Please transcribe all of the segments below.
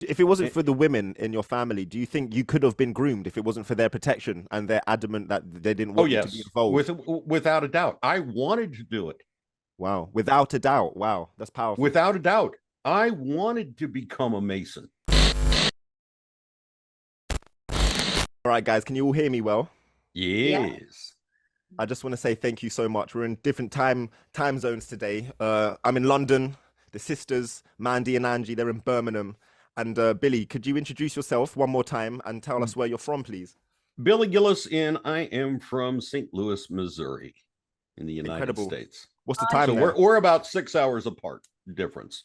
If it wasn't Eh, for the women in your family, do you think you could have been groomed if it wasn't for their protection and they're adamant that they didn't Oh want you to be yes, involved? without a doubt. I wanted to do it. Wow. Without a doubt. Wow. That's powerful. Without a doubt. I wanted to become a Mason. All right, guys, can you all hear me well? Yeah. Yes. I just want to say thank you so much. We're in different time zones today. I'm in London. The sisters, Mandy and Angie, they're in Birmingham. And Billy, could you introduce yourself one more time and tell us where you're from, please? Billy Gillies, and I am from St. Louis, Missouri, in the United Incredible. States. What's the Nice. time So there? we're about 6 hours apart difference.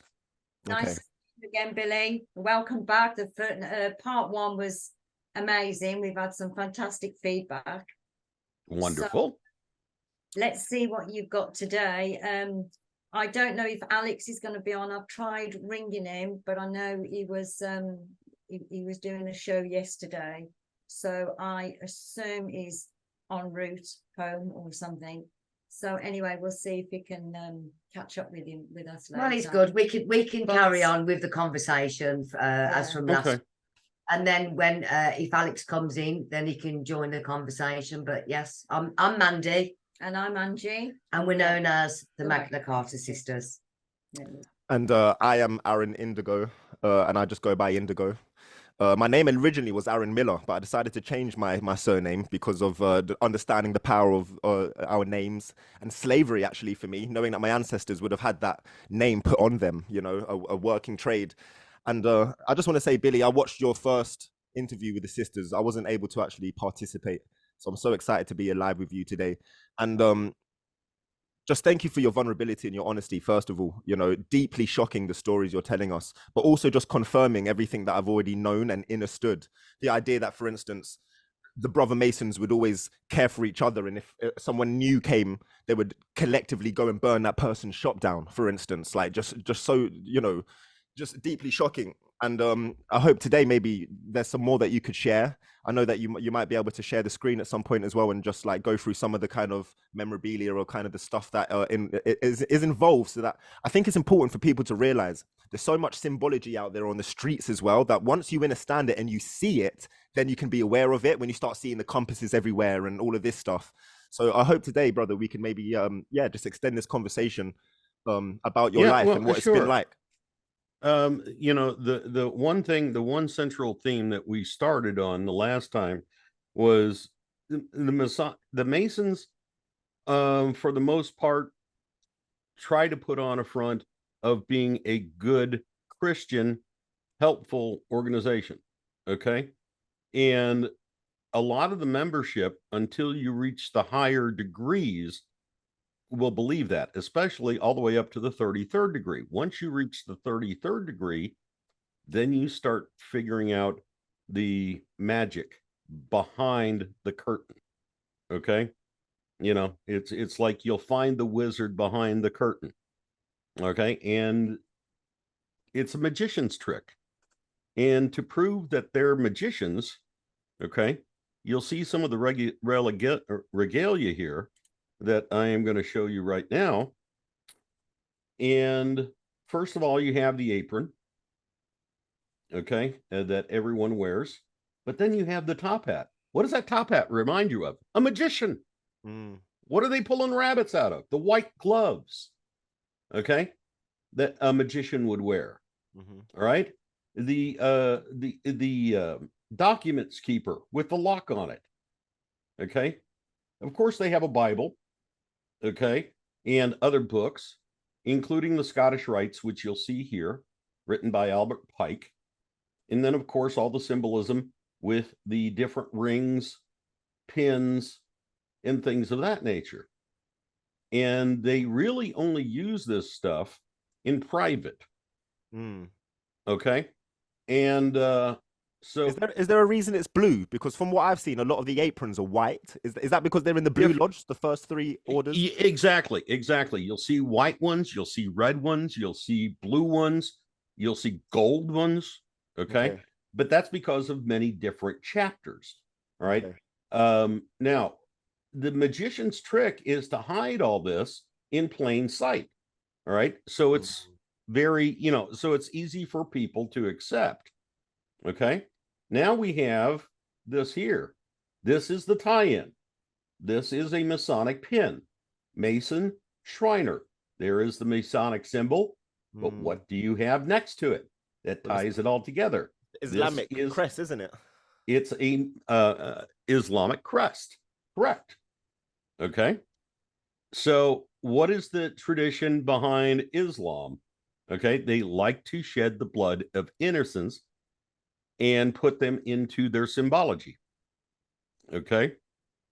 Nice Okay. to see you again, Billy. Welcome back. The part one was amazing. We've had some fantastic feedback. Wonderful. Let's see what you've got today. I don't know if Alex is going to be on. I've tried ringing him, but I know he was doing a show yesterday, so I assume he's en route home or something. So anyway, we'll see if we can catch up with him with us later. Well, it's good. We can carry on with the conversation as from last. Okay. And then when if Alex comes in, then he can join the conversation. But yes, I'm Mandy. And I'm Angie. And we're known as the Magna Carta Sisters. And I am Aaron Indigo, and I just go by Indigo. My name originally was Aaron Miller, but I decided to change my surname because of understanding the power of our names and slavery, actually, for me, knowing that my ancestors would have had that name put on them, you know, a working trade. And I just want to say, Billy, I watched your first interview with the sisters. I wasn't able to actually participate. So I'm so excited to be alive with you today. And just thank you for your vulnerability and your honesty, first of all, you know, deeply shocking the stories you're telling us, but also just confirming everything that I've already known and understood. The idea that, for instance, the brother Masons would always care for each other. And if someone new came, they would collectively go and burn that person's shop down, for instance, like just so, you know, just deeply shocking. And I hope today maybe there's some more that you could share. I know that you might be able to share the screen at some point as well and just like go through some of the kind of memorabilia or kind of the stuff that is involved, so that I think it's important for people to realize there's so much symbology out there on the streets as well, that once you understand it and you see it, then you can be aware of it when you start seeing the compasses everywhere and all of this stuff. So I hope today, brother, we can maybe just extend this conversation about your life and what it's been like. You know, the one central theme that we started on the last time was the Masons, for the most part, try to put on a front of being a good Christian, helpful organization. Okay. And a lot of the membership, until you reach the higher degrees, will believe that, especially all the way up to the 33rd degree. Once you reach the 33rd degree, then you start figuring out the magic behind the curtain. Okay. You know, it's like you'll find the wizard behind the curtain. Okay. And it's a magician's trick. And to prove that they're magicians, okay, you'll see some of the regalia here that I am going to show you right now. And first of all, you have the apron, okay, that everyone wears. But then you have the top hat. What does that top hat remind you of? A magician. What are they pulling rabbits out of? The white gloves, okay, that a magician would wear. All right. The documents keeper with the lock on it. Okay. Of course, they have a Bible. Okay. And other books, including the Scottish Rites, which you'll see here, written by Albert Pike. And then, of course, all the symbolism with the different rings, pins, and things of that nature. And they really only use this stuff in private. Okay. And so is there a reason it's blue? Because from what I've seen, a lot of the aprons are white. Is that because they're in the Blue Lodge, the first three orders? Exactly. You'll see white ones, you'll see red ones, you'll see blue ones, you'll see gold ones. Okay. But that's because of many different chapters. All right. Now, the magician's trick is to hide all this in plain sight. All right. So it's very, so it's easy for people to accept. Okay. Now we have this here. This is the tie-in. This is a Masonic pin. Mason, Shriner. There is the Masonic symbol. But what do you have next to it that ties it all together? Islamic crest, isn't it? It's a Islamic crest. Correct. Okay. So what is the tradition behind Islam? Okay. They like to shed the blood of innocents and put them into their symbology. Okay.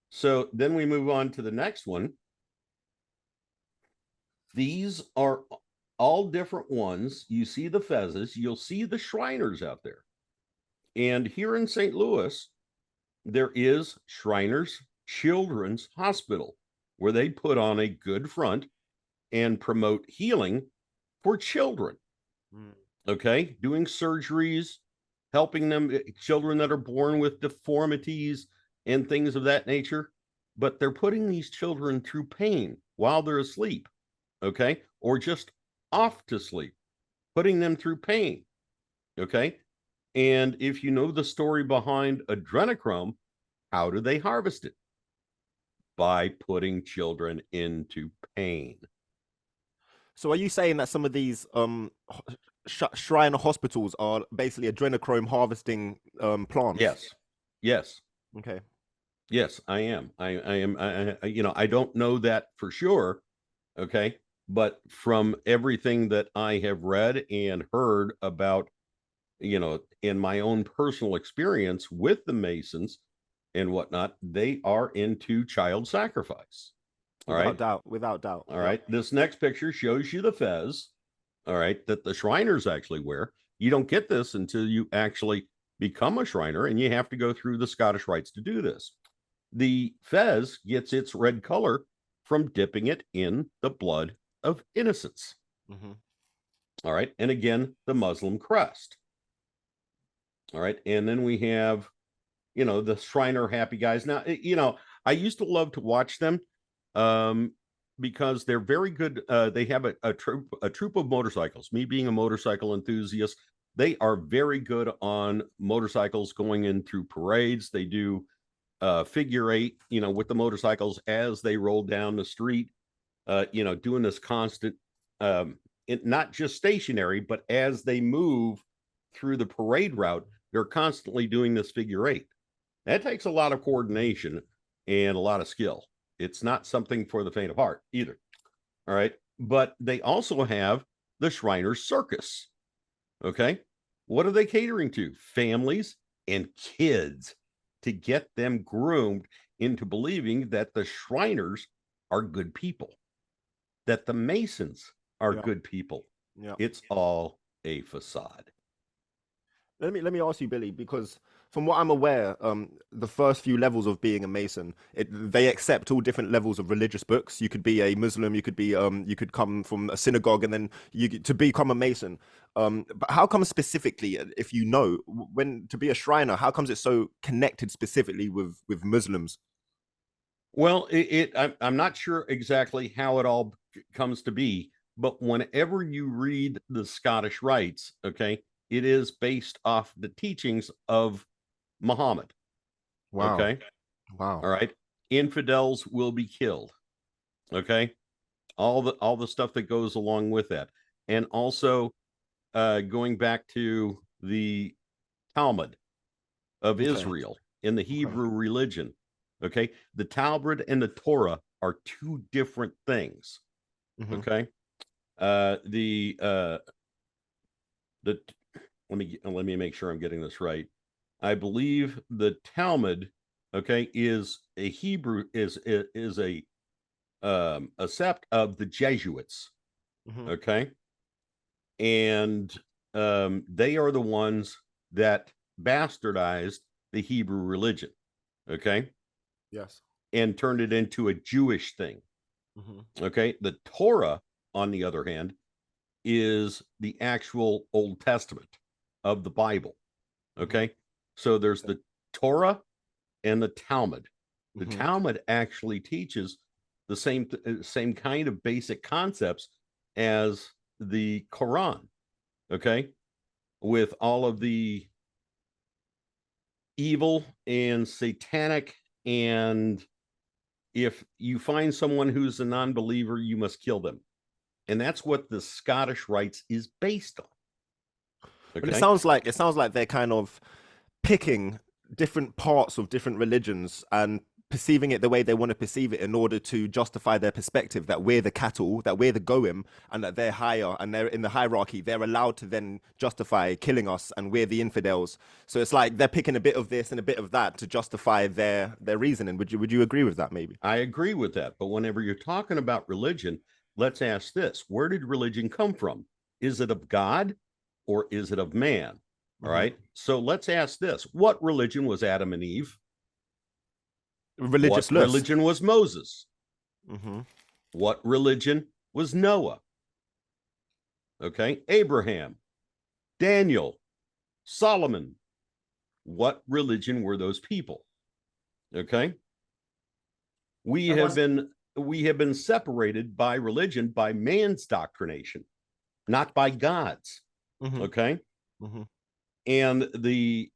So then we move on to the next one. These are all different ones. You see the fezzes, you'll see the Shriners out there. And here in St. Louis, there is Shriners Children's Hospital, where they put on a good front and promote healing for children. Okay, doing surgeries, helping them, children that are born with deformities and things of that nature. But they're putting these children through pain while they're asleep, okay, or just off to sleep, putting them through pain, okay. And if you know the story behind adrenochrome, how do they harvest it? By putting children into pain. So are you saying that some of these Shrine hospitals are basically adrenochrome harvesting plants? Yes. Yes. Okay. Yes, I am. I am. I don't know that for sure. Okay. But from everything that I have read and heard about, in my own personal experience with the Masons and whatnot, they are into child sacrifice. All right. Without doubt. All right. This next picture shows you the fez, all right, that the Shriners actually wear. You don't get this until you actually become a Shriner, and you have to go through the Scottish Rites to do this. The fez gets its red color from dipping it in the blood of innocents. All right. And again, the Muslim crest. All right. And then we have, the Shriner happy guys. Now, I used to love to watch them because they're very good. They have a troop of motorcycles. Me being a motorcycle enthusiast, they are very good on motorcycles going in through parades. They do figure eight, with the motorcycles as they roll down the street, doing this constant, not just stationary, but as they move through the parade route, they're constantly doing this figure eight. That takes a lot of coordination and a lot of skill. It's not something for the faint of heart either. All right. But they also have the Shriners Circus. Okay. What are they catering to? Families and kids, to get them groomed into believing that the Shriners are good people, that the Masons are good people. Yeah. It's all a facade. Let me ask you, Billy, because from what I'm aware, the first few levels of being a Mason, they accept all different levels of religious books. You could be a Muslim, you could come from a synagogue, and then to become a Mason. But how come specifically, if when to be a Shriner, how comes it's so connected specifically with Muslims? Well, I'm not sure exactly how it all comes to be, but whenever you read the Scottish Rites, okay, it is based off the teachings of Muhammad. Wow. Okay. Wow. All right. Infidels will be killed. Okay. All the stuff that goes along with that. And also going back to the Talmud of Israel in the Hebrew religion. Okay. The Talmud and the Torah are two different things. Okay. Let me make sure I'm getting this right. I believe the Talmud, okay, is a Hebrew, is a sept of the Jesuits. Okay. And they are the ones that bastardized the Hebrew religion. Okay. Yes. And turned it into a Jewish thing. Okay. The Torah, on the other hand, is the actual Old Testament of the Bible. Okay. So there's the Torah and the Talmud. The Talmud actually teaches the same kind of basic concepts as the Quran. Okay. With all of the evil and satanic, and if you find someone who's a non-believer, you must kill them. And that's what the Scottish Rites is based on. But Okay. it sounds like they're kind of picking different parts of different religions and perceiving it the way they want to perceive it in order to justify their perspective that we're the cattle, that we're the goyim, and that they're higher and they're in the hierarchy. They're allowed to then justify killing us, and we're the infidels. So it's like they're picking a bit of this and a bit of that to justify their reasoning. Would you agree with that? Maybe I agree with that. But whenever you're talking about religion, let's ask this: where did religion come from? Is it of God or is it of man? All right. So let's ask this: what religion was Adam and Eve? religious What religion was Moses? Mm-hmm. What religion was Noah? Okay. Abraham, Daniel, Solomon. What religion were those people? Okay. We have been separated by religion by man's doctrination, not by God's. Mm-hmm. Okay. Mm-hmm. And the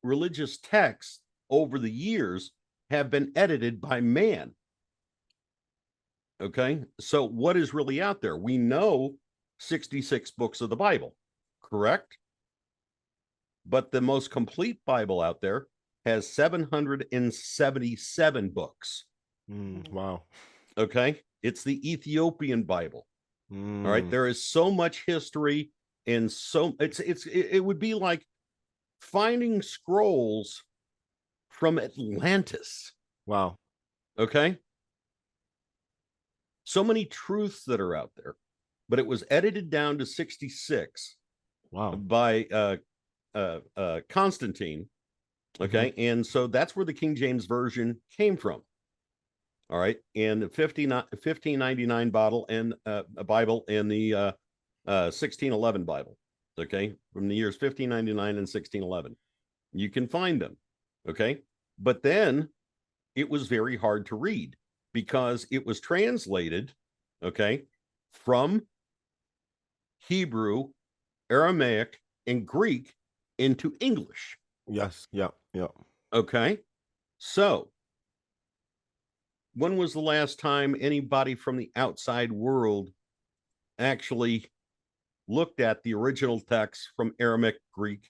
religious texts over the years have been edited by man. Okay. So what is really out there? We know 66 books of the Bible, correct? But the most complete Bible out there has 777 books. Wow. Okay. It's the Ethiopian Bible. All right. There is so much history, and so it would be like finding scrolls from Atlantis. Wow. Okay. So many truths that are out there, but it was edited down to 66 Wow. by Constantine. Okay. And so that's where the King James Version came from. All right. And the 1599 Bible and Bible and the 1611 Bible. Okay. From the years 1599 and 1611. You can find them. Okay. But then it was very hard to read because it was translated, okay, from Hebrew, Aramaic, and Greek into English. Yes. Yeah. Yeah. Okay. So when was the last time anybody from the outside world actually looked at the original text from Aramaic, Greek,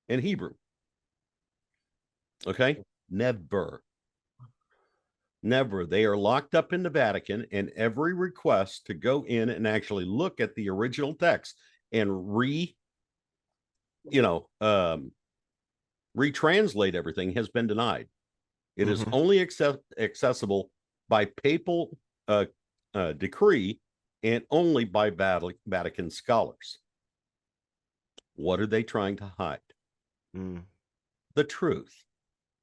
and Hebrew? Okay. Never. Never. They are locked up in the Vatican, and every request to go in and actually look at the original text and retranslate everything has been denied. It is only accessible by papal decree and only by Vatican scholars. What are they trying to hide? The truth.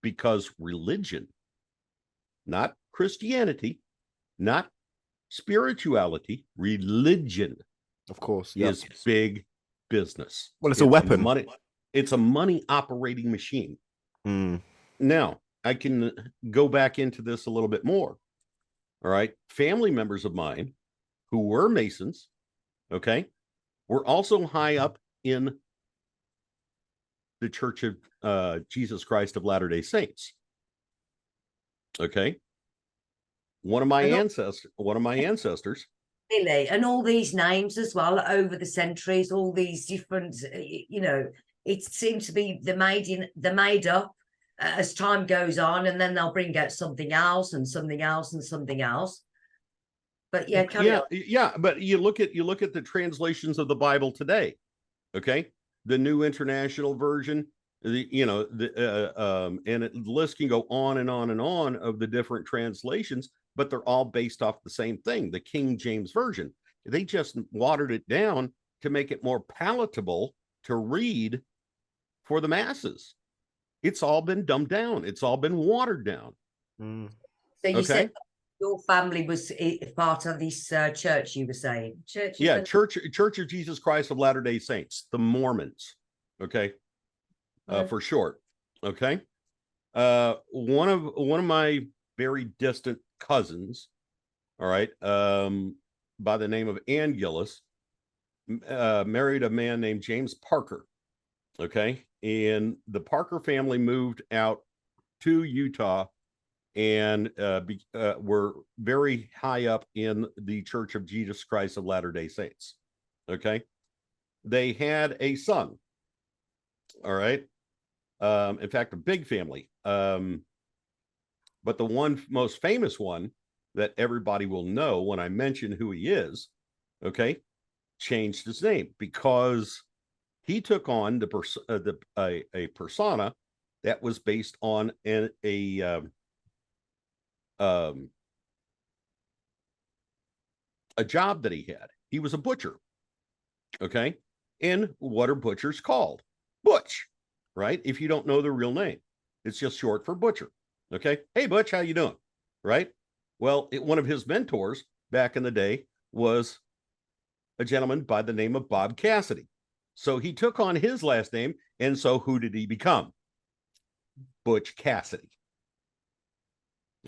Because religion, not Christianity, not spirituality, religion, of course, is big business. Well, it's a weapon. It's a money operating machine. Now, I can go back into this a little bit more. All right. Family members of mine who were Masons, okay, were also high up in the Church of Jesus Christ of Latter-day Saints. Okay. One of my ancestors, Billy, and all these names as well over the centuries, all these different, it seems to be they're made up as time goes on, and then they'll bring out something else and something else and something else. But but you look at the translations of the Bible today. Okay. The New International Version, the list can go on and on and on of the different translations, but they're all based off the same thing, the King James Version. They just watered it down to make it more palatable to read for the masses. It's all been dumbed down. It's all been watered down. So you said your family was part of this church, you were saying? Church of Jesus Christ of Latter-day Saints, the Mormons. Okay. For short. Okay. One of my very distant cousins, all right, by the name of Angie Gillies, married a man named James Parker. Okay. and the Parker family moved out to Utah and were very high up in the Church of Jesus Christ of Latter-day Saints. Okay. They had a son. All right. In fact, a big family. But the one most famous one that everybody will know when I mention who he is, okay, changed his name because he took on a persona that was based on a job that he had. He was a butcher. Okay. And what are butchers called? Butch, right? If you don't know the real name, it's just short for butcher. Okay. Hey, Butch, how you doing? Right. Well, one of his mentors back in the day was a gentleman by the name of Bob Cassidy. So he took on his last name. And so who did he become? Butch Cassidy.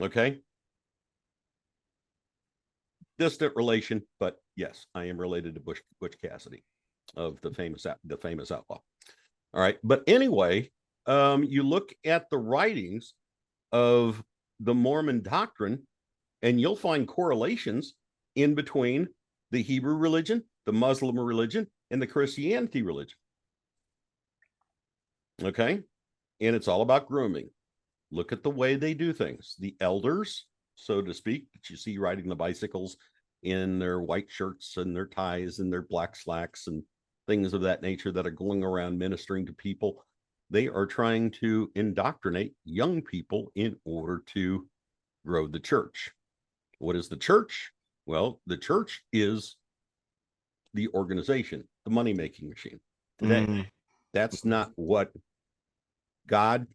Okay. Distant relation, but yes, I am related to Butch Cassidy of the famous outlaw. All right. But anyway, you look at the writings of the Mormon doctrine, and you'll find correlations in between the Hebrew religion, the Muslim religion, and the Christianity religion. Okay. And it's all about grooming. Look at the way they do things. The elders, so to speak, that you see riding the bicycles in their white shirts and their ties and their black slacks and things of that nature that are going around ministering to people. They are trying to indoctrinate young people in order to grow the church. What is the church? Well, the church is the organization, the money-making machine. Today, that's not what God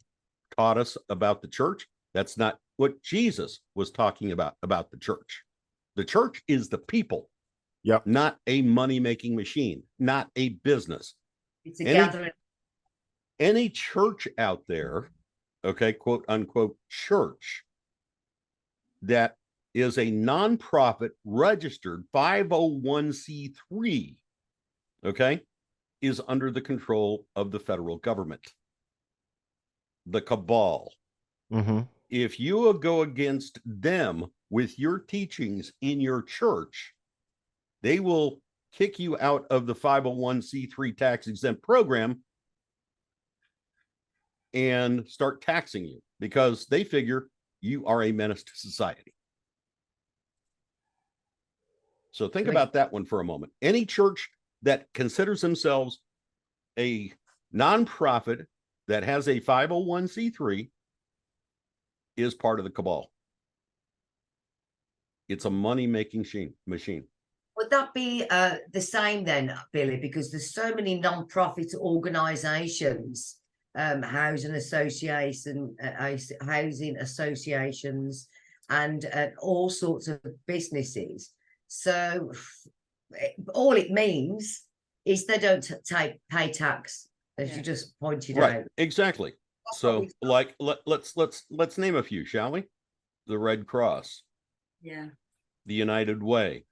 taught us about the church. That's not what Jesus was talking about the church. The church is the people, not a money-making machine, not a business. It's a gathering. Any church out there, okay, quote unquote church, that is a nonprofit registered 501c3, okay, is under the control of the federal government, the cabal. If you will go against them with your teachings in your church, they will kick you out of the 501c3 tax exempt program and start taxing you because they figure you are a menace to society. So think about that one for a moment. Any church that considers themselves a nonprofit that has a 501c3 is part of the cabal. It's a money-making machine. Would that be the same then, Billy? Because there's so many non-profit organisations, housing associations, and all sorts of businesses. So all it means is they don't pay tax, as you just pointed out. Exactly. So, like, let's name a few, shall we? The Red Cross. Yeah. The United Way.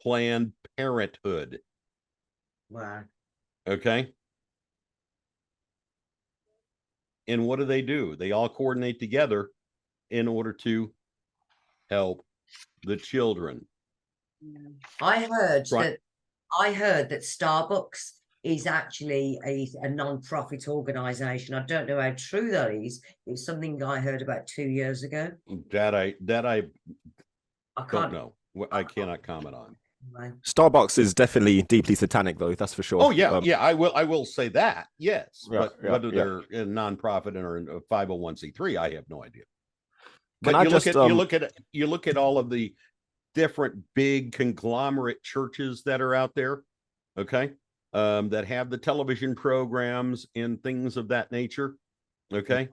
Planned Parenthood. Wow. Okay. And what do? They all coordinate together in order to help the children. I heard that Starbucks is actually a non-profit organization. I don't know how true that is. It's something I heard about 2 years ago. That I don't know. I cannot comment on. Starbucks is definitely deeply satanic, though. That's for sure. Oh yeah, I will say that. Yes, but whether they're a nonprofit or a 501c3, I have no idea. But you look at all of the different big conglomerate churches that are out there, okay, that have the television programs and things of that nature, okay.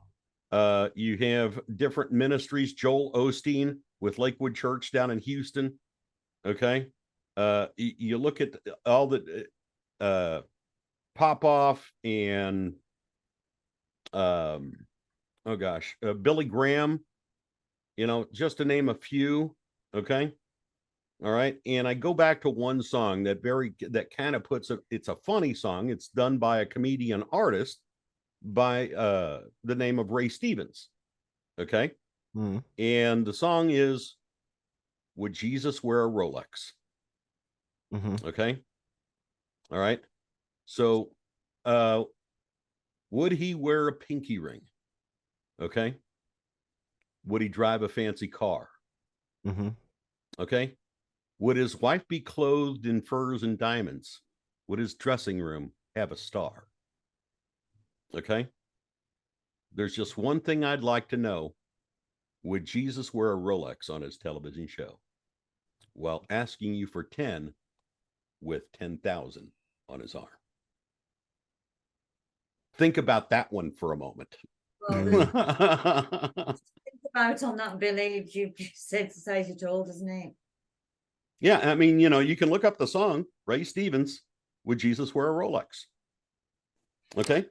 You have different ministries. Joel Osteen with Lakewood Church down in Houston, okay. You look at all the Popoff and Billy Graham, just to name a few, okay. All right. And I go back to one song that kind of puts it's a funny song. It's done by a comedian artist by the name of Ray Stevens. Okay. Mm. And the song is Would Jesus Wear a Rolex? Mm-hmm. Okay. All right. So would he wear a pinky ring? Okay. Would he drive a fancy car? Mm-hmm. Okay. Would his wife be clothed in furs and diamonds? Would his dressing room have a star? Okay. There's just one thing I'd like to know. Would Jesus wear a Rolex on his television show? While asking you for 10 with 10,000 on his arm. Think about that one for a moment. Well, there's think about on that, Billy. You says it all, doesn't it? Yeah, I mean, you can look up the song, Ray Stevens, Would Jesus Wear a Rolex? Okay.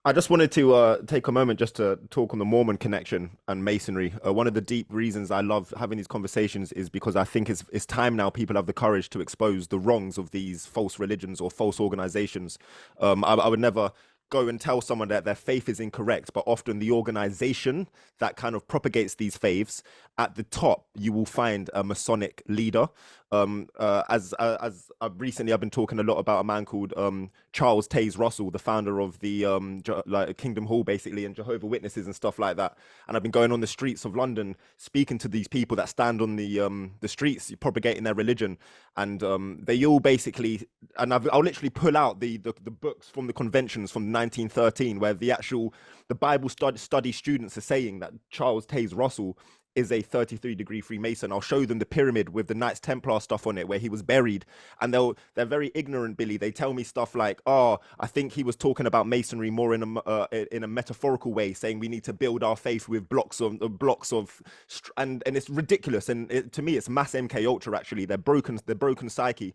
I just wanted to take a moment just to talk on the Mormon connection and Masonry. One of the deep reasons I love having these conversations is because I think it's time now people have the courage to expose the wrongs of these false religions or false organizations. I would never go and tell someone that their faith is incorrect, but often the organization that kind of propagates these faiths, at the top you will find a Masonic leader. As I've been talking a lot about a man called Charles Taze Russell, the founder of the like Kingdom Hall basically, and Jehovah's Witnesses and stuff like that. And I've been going on the streets of London speaking to these people that stand on the streets propagating their religion, and they all basically, and I'll literally pull out the books from the conventions from 1913 where the Bible study students are saying that Charles Taze Russell is a 33-degree Freemason. I'll show them the pyramid with the Knights Templar stuff on it where he was buried, and they're very ignorant, Billy. They tell me stuff like, "Oh, I think he was talking about Masonry more in a metaphorical way, saying we need to build our faith with blocks of and it's ridiculous. And to me, it's mass MK Ultra. Actually, they're broken psyche."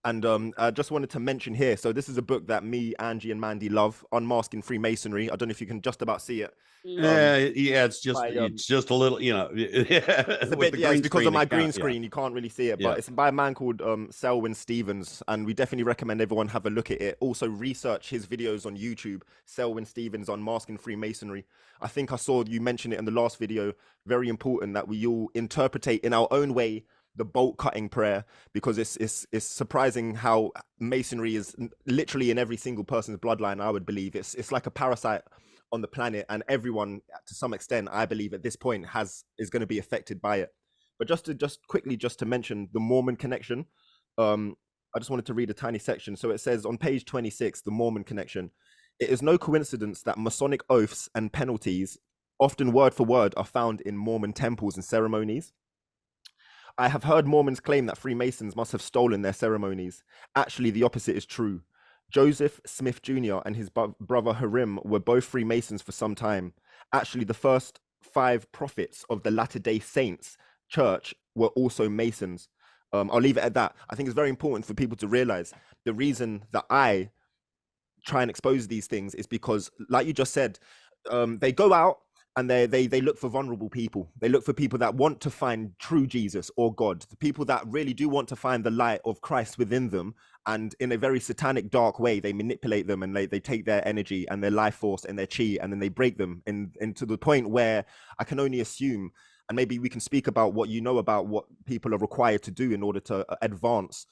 And I just wanted to mention here. So this is a book that me, Angie, and Mandy love, Unmasking Freemasonry. I don't know if you can just about see it. Yeah, it's just by, it's just a little, It's a with bit, the yeah, green it's because screen, of my it green can't- screen. You can't really see it, Yeah. but it's by a man called Selwyn Stevens, and we definitely recommend everyone have a look at it. Also, research his videos on YouTube, Selwyn Stevens Unmasking Freemasonry. I think I saw you mention it in the last video. Very important that we all interpretate in our own way the bolt cutting prayer, because it's surprising how Masonry is literally in every single person's bloodline. I would believe it's like a parasite on the planet, and everyone to some extent, I believe at this point is going to be affected by it. But just quickly to mention the Mormon connection, I just wanted to read a tiny section. So it says on page 26, the Mormon connection: it is no coincidence that Masonic oaths and penalties, often word for word, are found in Mormon temples and ceremonies. I have heard Mormons claim that Freemasons must have stolen their ceremonies. Actually, the opposite is true. Joseph Smith Jr. and his brother Harim were both Freemasons for some time. Actually, the first 5 prophets of the Latter-day Saints Church were also Masons. I'll leave it at that. I think it's very important for people to realize the reason that I try and expose these things is because, like you just said, they go out and they look for vulnerable people. They look for people that want to find true Jesus or God, the people that really do want to find the light of Christ within them. And in a very satanic, dark way, they manipulate them, and they take their energy and their life force and their chi, and then they break them into the point where I can only assume, and maybe we can speak about what you know about what people are required to do in order to advance.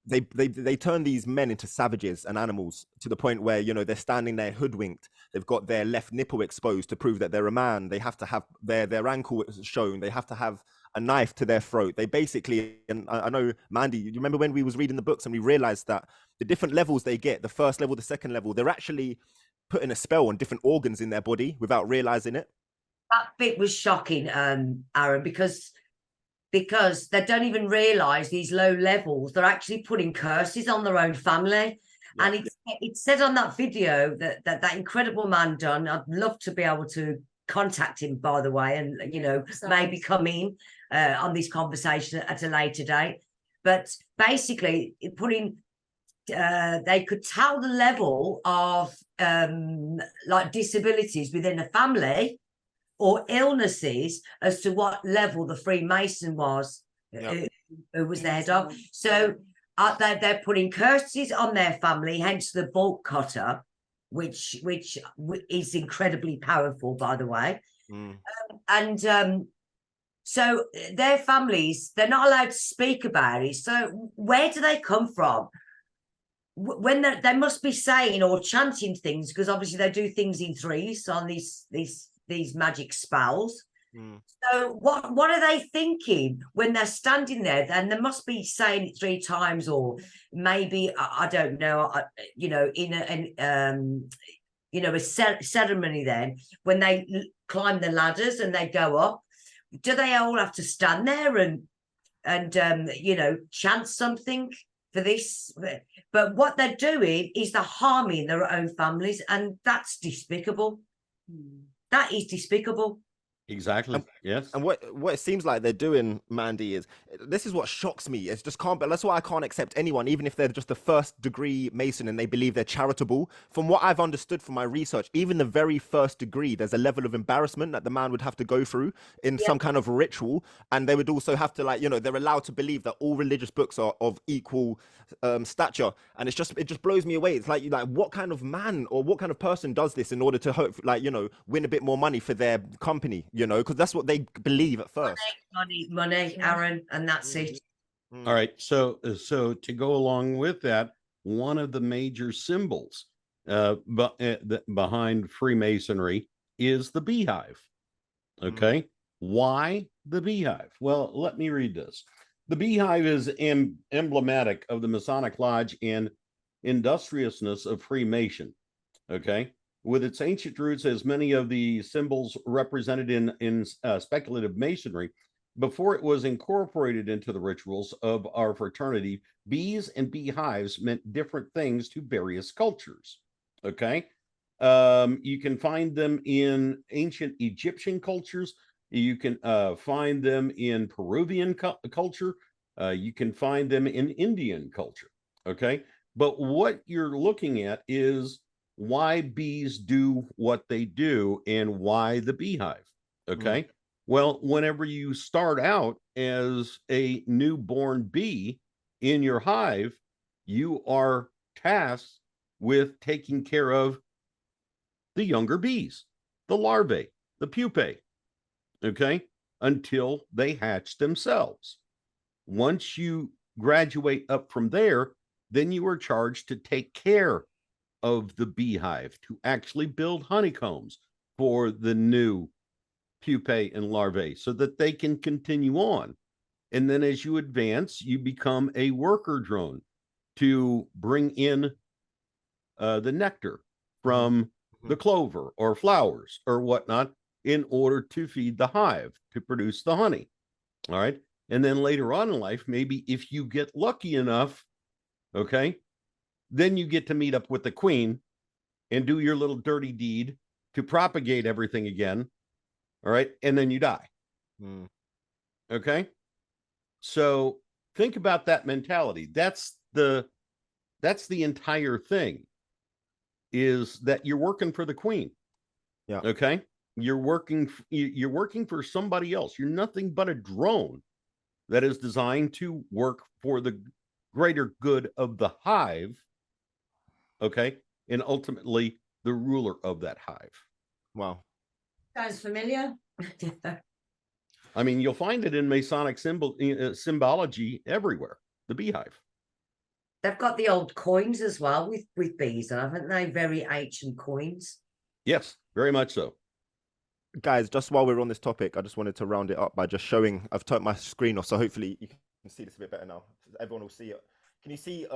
They turn these men into savages and animals, to the point where, they're standing there hoodwinked. They've got their left nipple exposed to prove that they're a man. They have to have their ankle shown. They have to have a knife to their throat. They basically, and I know, Mandy, you remember when we was reading the books and we realized that the different levels they get, the first level, the second level, they're actually putting a spell on different organs in their body without realizing it. That bit was shocking, Aaron, because they don't even realize these low levels. They're actually putting curses on their own family. Yeah. And it said on that video that incredible man done. I'd love to be able to contact him, by the way, and maybe come in on this conversation at a later date. But basically, they could tell the level of like disabilities within a family or illnesses as to what level the Freemason was. who was the head of. So they're putting curses on their family, hence the bolt cutter, which is incredibly powerful, by the way. And so their families, they're not allowed to speak about it. So where do they come from? When they must be saying or chanting things, because obviously they do things in threes on these magic spells. So what are they thinking when they're standing there? And they must be saying it 3 times, or maybe I don't know, in a ceremony. Then when they climb the ladders and they go up, do they all have to stand there and chant something for this? But what they're doing is they're harming their own families, and that's despicable. That is despicable. Exactly. Yes. And what it seems like they're doing, Mandy, is this is what shocks me. It's just can't. But that's why I can't accept anyone, even if they're just a first degree Mason and they believe they're charitable. From what I've understood from my research, even the very first degree, there's a level of embarrassment that the man would have to go through in some kind of ritual, and they would also have to, like, they're allowed to believe that all religious books are of equal stature, and it just blows me away. It's like what kind of man or what kind of person does this in order to hope, win a bit more money for their company, because that's what they believe at first. Money, Aaron, and that's it. All right. So to go along with that, one of the major symbols behind Freemasonry is the beehive. Okay. Why the beehive? Well, let me read this. The beehive is emblematic of the Masonic Lodge and industriousness of Freemason. Okay. With its ancient roots, as many of the symbols represented in speculative masonry, before it was incorporated into the rituals of our fraternity, bees and beehives meant different things to various cultures. Okay. You can find them in ancient Egyptian cultures. You can find them in Peruvian culture. You can find them in Indian culture. Okay. But what you're looking at is why bees do what they do and why the beehive. Okay. Well, whenever you start out as a newborn bee in your hive, you are tasked with taking care of the younger bees, the larvae, the pupae. Okay. Until they hatch themselves. Once you graduate up from there, then you are charged to take care of the beehive, to actually build honeycombs for the new pupae and larvae so that they can continue on. And then as you advance, you become a worker drone to bring in the nectar from the clover or flowers or whatnot in order to feed the hive, to produce the honey. All right. And then later on in life, maybe if you get lucky enough, okay, then you get to meet up with the queen and do your little dirty deed to propagate everything again. All right. And then you die. Okay. So think about that mentality. That's the entire thing, is that you're working for the queen. Yeah. Okay. You're working for somebody else. You're nothing but a drone that is designed to work for the greater good of the hive. Okay. And ultimately the ruler of that hive. Wow. Sounds familiar. I mean, you'll find it in Masonic symbology everywhere. The beehive. They've got the old coins as well with bees, haven't they? Very ancient coins. Yes, very much so. Guys, just while we're on this topic, I just wanted to round it up by just showing, I've turned my screen off, so hopefully you can see this a bit better now. Everyone will see it. Can you see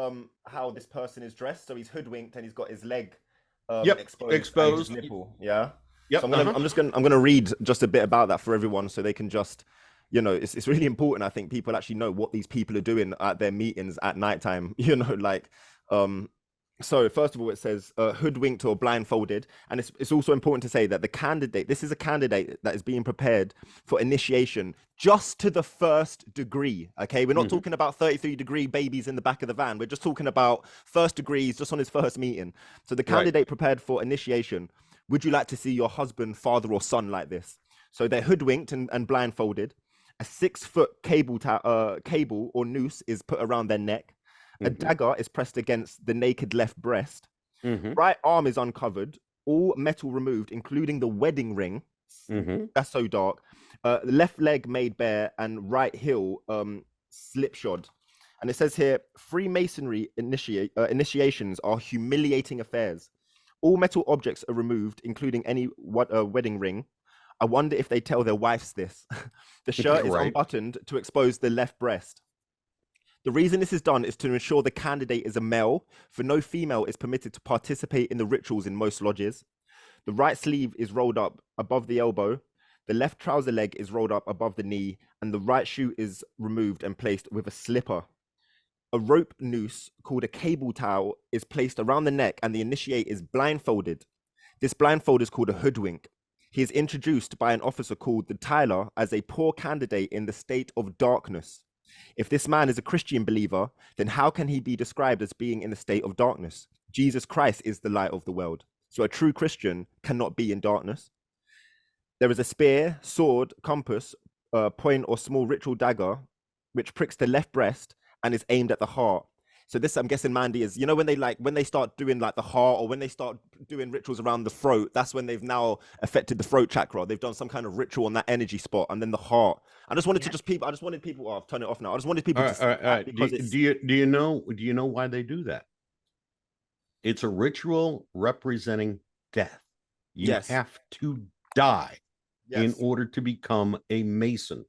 how this person is dressed? So he's hoodwinked and he's got his leg exposed. His nipple. Yeah. Yep. So I'm gonna read just a bit about that for everyone, so they can just, it's really important. I think people actually know what these people are doing at their meetings at nighttime. So first of all, it says hoodwinked or blindfolded, and it's also important to say that this is a candidate that is being prepared for initiation just to the first degree. Okay, we're not talking about 33-degree babies in the back of the van. We're just talking about first degrees, just on his first meeting. So the candidate prepared for initiation. Would you like to see your husband, father, or son like this? So they're hoodwinked and blindfolded. A 6-foot cable or noose is put around their neck. A dagger is pressed against the naked left breast. Right arm is uncovered, all metal removed, including the wedding ring. That's so dark. Left leg made bare, and right heel slipshod. And it says here, Freemasonry initiations are humiliating affairs. All metal objects are removed, including any wedding ring. I wonder if they tell their wives this. The shirt is unbuttoned to expose the left breast. The reason this is done is to ensure the candidate is a male, for no female is permitted to participate in the rituals in most lodges. The right sleeve is rolled up above the elbow. The left trouser leg is rolled up above the knee, and the right shoe is removed and placed with a slipper. A rope noose called a cable towel is placed around the neck, and the initiate is blindfolded. This blindfold is called a hoodwink. He is introduced by an officer called the Tyler as a poor candidate in the state of darkness. If this man is a Christian believer, then how can he be described as being in the state of darkness? Jesus Christ is the light of the world. So a true Christian cannot be in darkness. There is a spear, sword, compass, point or small ritual dagger, which pricks the left breast and is aimed at the heart. So this, I'm guessing, Mandy, is, you know, when they start doing like the heart, or when they start doing rituals around the throat, that's when they've now affected the throat chakra. They've done some kind of ritual on that energy spot, and then the heart. I just wanted people. Oh, I've turned it off now. I just wanted people to. All right. Do you know why they do that? It's a ritual representing death. You have to die in order to become a Mason,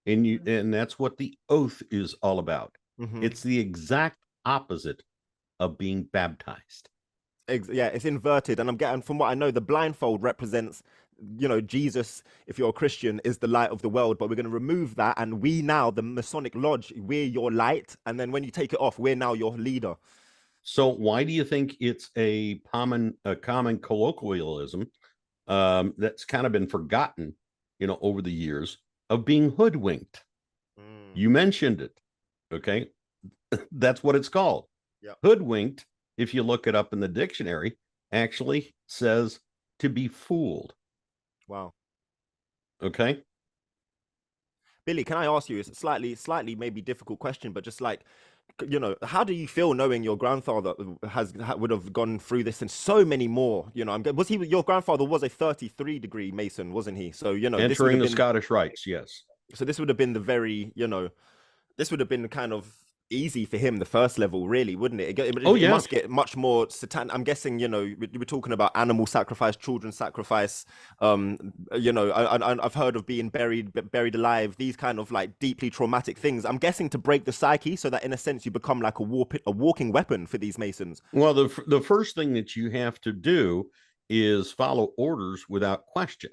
and that's what the oath is all about. It's the exact opposite of being baptized. Yeah, it's inverted. And I'm getting, from what I know, the blindfold represents, you know, Jesus, if you're a Christian, is the light of the world, but we're going to remove that, and we now, the Masonic Lodge, we're your light, and then when you take it off, we're now your leader. So why do you think it's a common colloquialism that's kind of been forgotten, you know, over the years, of being hoodwinked? You mentioned it. Okay. That's what it's called. Hoodwinked, if you look it up in the dictionary, actually says to be fooled. Wow. Okay. Billy, can I ask you, it's a slightly maybe difficult question, but just like, you know, how do you feel knowing your grandfather would have gone through this and so many more? You know, your grandfather was a 33-degree Mason, wasn't he? So, you know, entering the Scottish Rites, yes. So this would have been the very, you know, this would have been kind of easy for him, the first level, really, wouldn't it? It must get much more satanic. I'm guessing, you know, you were talking about animal sacrifice, children sacrifice. You know, I've heard of being buried alive. These kind of like deeply traumatic things. I'm guessing to break the psyche, so that in a sense you become like a walking weapon for these Masons. Well, the first thing that you have to do is follow orders without question.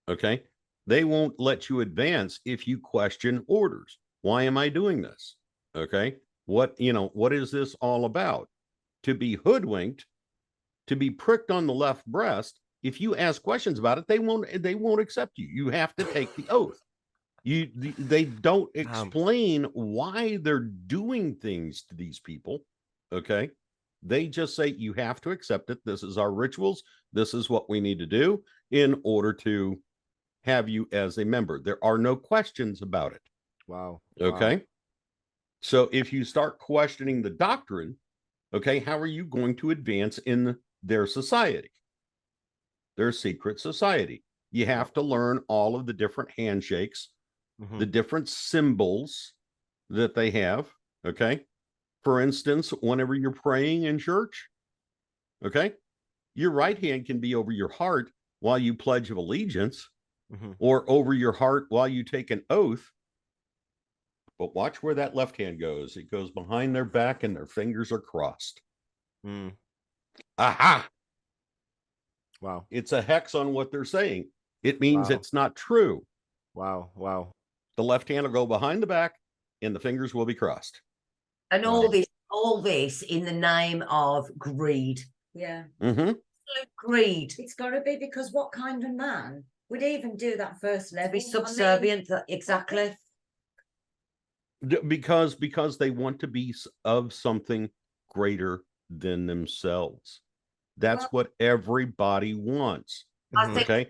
Okay, they won't let you advance if you question orders. Why am I doing this? Okay. What is this all about? To be hoodwinked, to be pricked on the left breast. If you ask questions about it, they won't accept you. You have to take the oath. They don't explain why they're doing things to these people. Okay. They just say, you have to accept it. This is our rituals. This is what we need to do in order to have you as a member. There are no questions about it. Wow. Okay. Wow. So if you start questioning the doctrine, okay, how are you going to advance in their society, their secret society? You have to learn all of the different handshakes, the different symbols that they have. Okay. For instance, whenever you're praying in church, okay, your right hand can be over your heart while you pledge of allegiance, or over your heart while you take an oath. But watch where that left hand goes. It goes behind their back and their fingers are crossed. Aha! Wow. It's a hex on what they're saying. It means it's not true. Wow. Wow. The left hand will go behind the back and the fingers will be crossed. And all this in the name of greed. Yeah. Greed. It's got to be, because what kind of man would even do that first level? Be subservient. Exactly. Because they want to be of something greater than themselves. That's what everybody wants. I think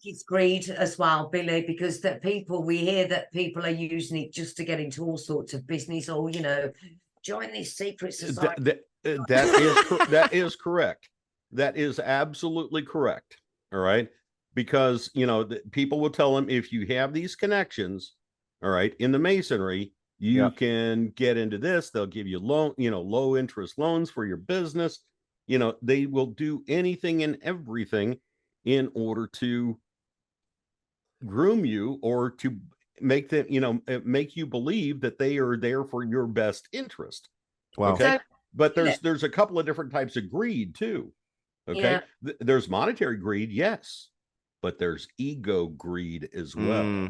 it's greed as well, Billy, because we hear that people are using it just to get into all sorts of business, or join this secret society. That is correct. That is absolutely correct. All right, because people will tell them, if you have these connections, all right, in the Masonry, you can get into this. They'll give you low interest loans for your business. They will do anything and everything in order to groom you, or to make them, make you believe that they are there for your best interest. Wow. Okay. So, But there's a couple of different types of greed too. Okay. There's monetary greed, yes, but there's ego greed as well.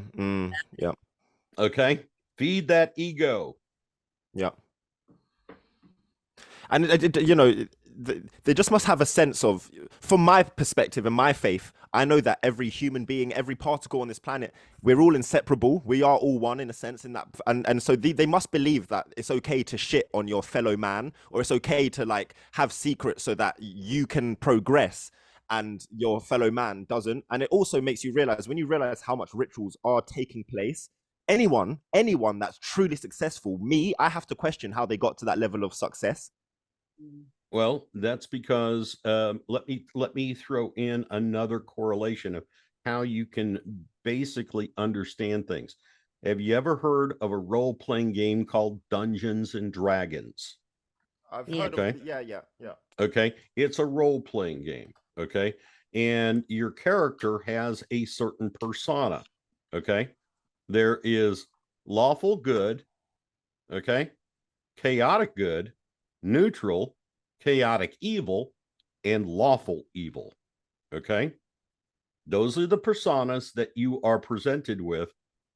Yeah. Okay. Feed that ego. Yeah. And they just must have a sense of, from my perspective and my faith, I know that every human being, every particle on this planet, we're all inseparable. We are all one in a sense, in that, and so they must believe that it's okay to shit on your fellow man, or it's okay to like have secrets so that you can progress and your fellow man doesn't. And it also makes you realize, when you realize how much rituals are taking place, anyone that's truly successful, I have to question how they got to that level of success. Well, that's because let me throw in another correlation of how you can basically understand things. Have you ever heard of a role-playing game called Dungeons and Dragons? I've heard Okay. of, yeah. Okay. It's a role-playing game. Okay. And your character has a certain persona. Okay. There is lawful good. Okay. Chaotic good, neutral, chaotic evil, and lawful evil. Okay. Those are the personas that you are presented with,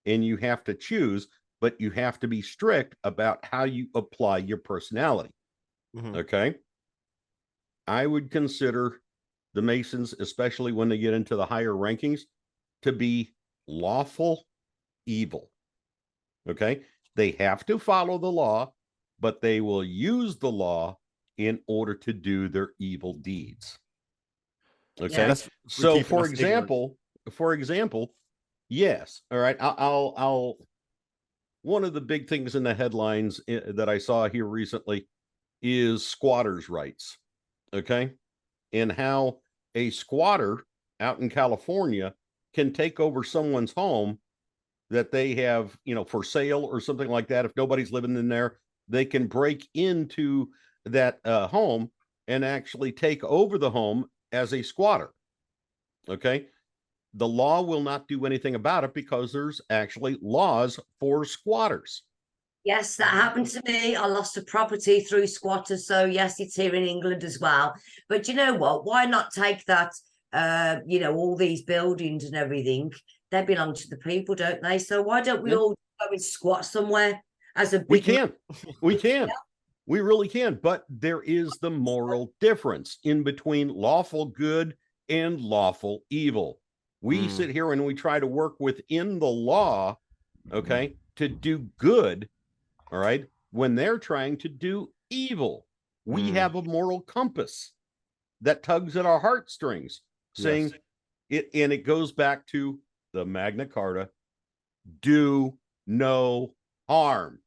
and you have to choose, but you have to be strict about how you apply your personality. Okay. I would consider the Masons, especially when they get into the higher rankings, to be lawful evil. Okay. They have to follow the law, but they will use the law in order to do their evil deeds. Okay. Yeah, so for example, yes. All right. I'll one of the big things in the headlines that I saw here recently is squatters' rights. Okay. And how a squatter out in California can take over someone's home that they have, for sale or something like that. If nobody's living in there, they can break into that home and actually take over the home as a squatter. Okay. The law will not do anything about it because there's actually laws for squatters. Yes, that happened to me. I lost a property through squatters. So yes, it's here in England as well. But you know what? Why not take that, all these buildings and everything, they belong to the people, don't they? So why don't we all go and squat somewhere as a big... We can. We really can. But there is the moral difference in between lawful good and lawful evil. We sit here and we try to work within the law, okay, to do good, all right, when they're trying to do evil. We have a moral compass that tugs at our heartstrings, saying it, and it goes back to the Magna Carta: do no harm.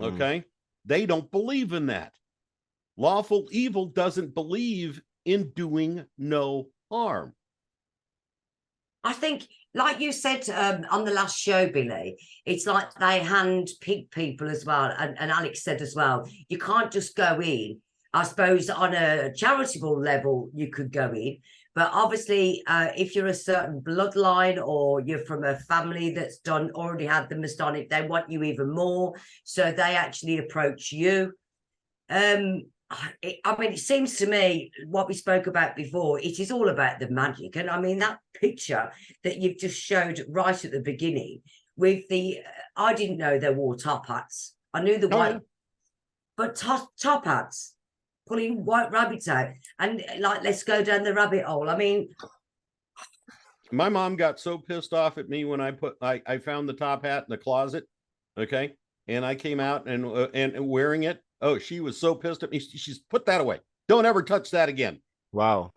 Okay. They don't believe in that. Lawful evil doesn't believe in doing no harm. I think, like you said on the last show, Billy, it's like they hand-pick people as well. And Alex said as well, you can't just go in. I suppose on a charitable level, you could go in. But obviously, if you're a certain bloodline or you're from a family that's already had the Masonic, they want you even more. So they actually approach you. It seems to me what we spoke about before, it is all about the magic. And I mean, that picture that you've just showed right at the beginning with I didn't know they wore top hats. I knew the white, but top hats, pulling white rabbits out and like, let's go down the rabbit hole. I mean, my mom got so pissed off at me when I found the top hat in the closet. Okay. And I came out and wearing it. Oh, she was so pissed at me. She's put that away. Don't ever touch that again. Wow.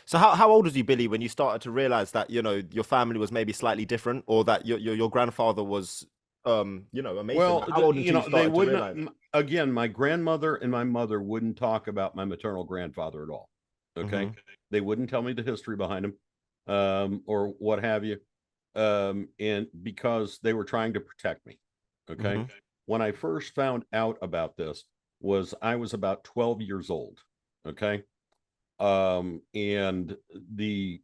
So how old was you, Billy, when you started to realize that, your family was maybe slightly different, or that your grandfather was, a Mason? Well, Like, how old until you they started to wouldn't. realize? Again, my grandmother and my mother wouldn't talk about my maternal grandfather at all. Okay, they wouldn't tell me the history behind him, or what have you, and because they were trying to protect me. Okay, when I first found out about this, I was about 12 years old. Okay, and the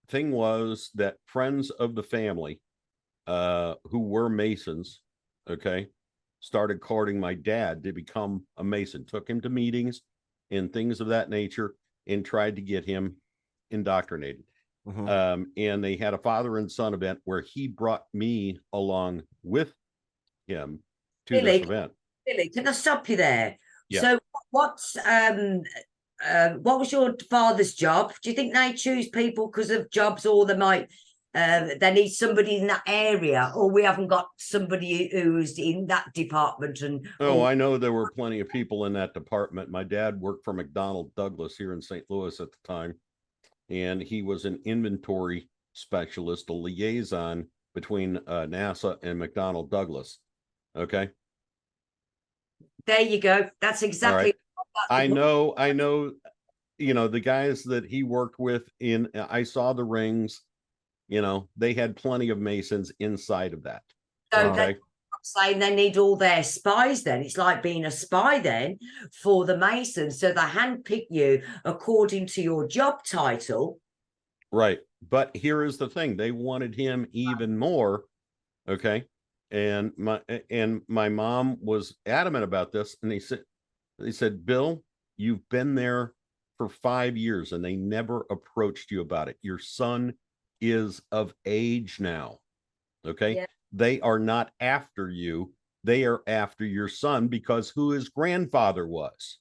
thing was that friends of the family, who were Masons, okay, started courting my dad to become a Mason, took him to meetings and things of that nature, and tried to get him indoctrinated. And they had a father and son event where he brought me along with him to this event. Billy, can I stop you there? Yeah. So what was your father's job? Do you think they choose people because of jobs, or they need somebody in that area, or we haven't got somebody who's in that department? I know there were plenty of people in that department. My dad worked for McDonnell Douglas here in St. Louis at the time, and he was an inventory specialist, a liaison between NASA and McDonnell Douglas. Okay. There you go. That's exactly. Right. I know, the guys that he worked with I saw the rings, they had plenty of Masons inside of that. So okay. Saying they need all their spies then. It's like being a spy then for the Masons. So they handpick you according to your job title. Right. But here is the thing. They wanted him even more. Okay. And my mom was adamant about this. And they said, Bill, you've been there for 5 years and they never approached you about it. Your son is of age now. Okay. Yeah. They are not after you. They are after your son because who his grandfather was.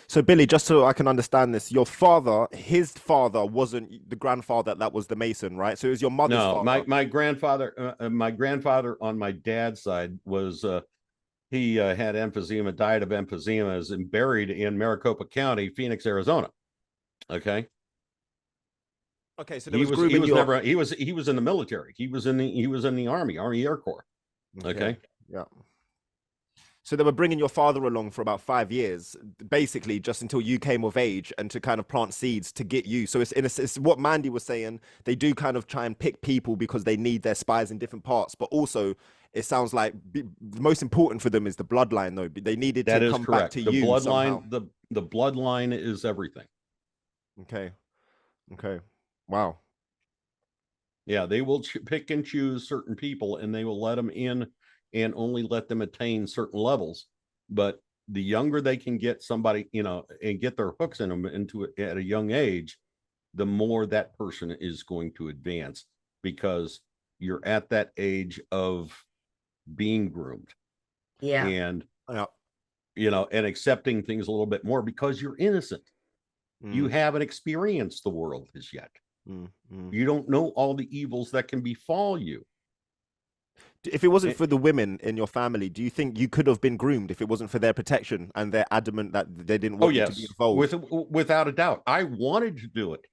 So Billy, just so I can understand this, his father wasn't the grandfather that was the Mason, right? So it was your mother's father. No, my grandfather, on my dad's side was, he had emphysema, died of emphysema, is buried in Maricopa County, Phoenix, Arizona. Okay. Okay, so he was in the military. He was in the Army Air Corps. Okay. Yeah. So they were bringing your father along for about 5 years, basically just until you came of age, and to kind of plant seeds to get you. So it's what Mandy was saying. They do kind of try and pick people because they need their spies in different parts, but also it sounds like the most important for them is the bloodline, though. They needed to come back to you. Bloodline, the bloodline is everything. Okay. Wow. Yeah, they will pick and choose certain people, and they will let them in and only let them attain certain levels. But the younger they can get somebody, and get their hooks in them into it at a young age, the more that person is going to advance, because you're at that age of being groomed. Yeah. And, and accepting things a little bit more because you're innocent. You haven't experienced the world as yet. You don't know all the evils that can befall you. If it wasn't for the women in your family, do you think you could have been groomed if it wasn't for their protection and they're adamant that they didn't want you to be involved? Without a doubt. I wanted to do it.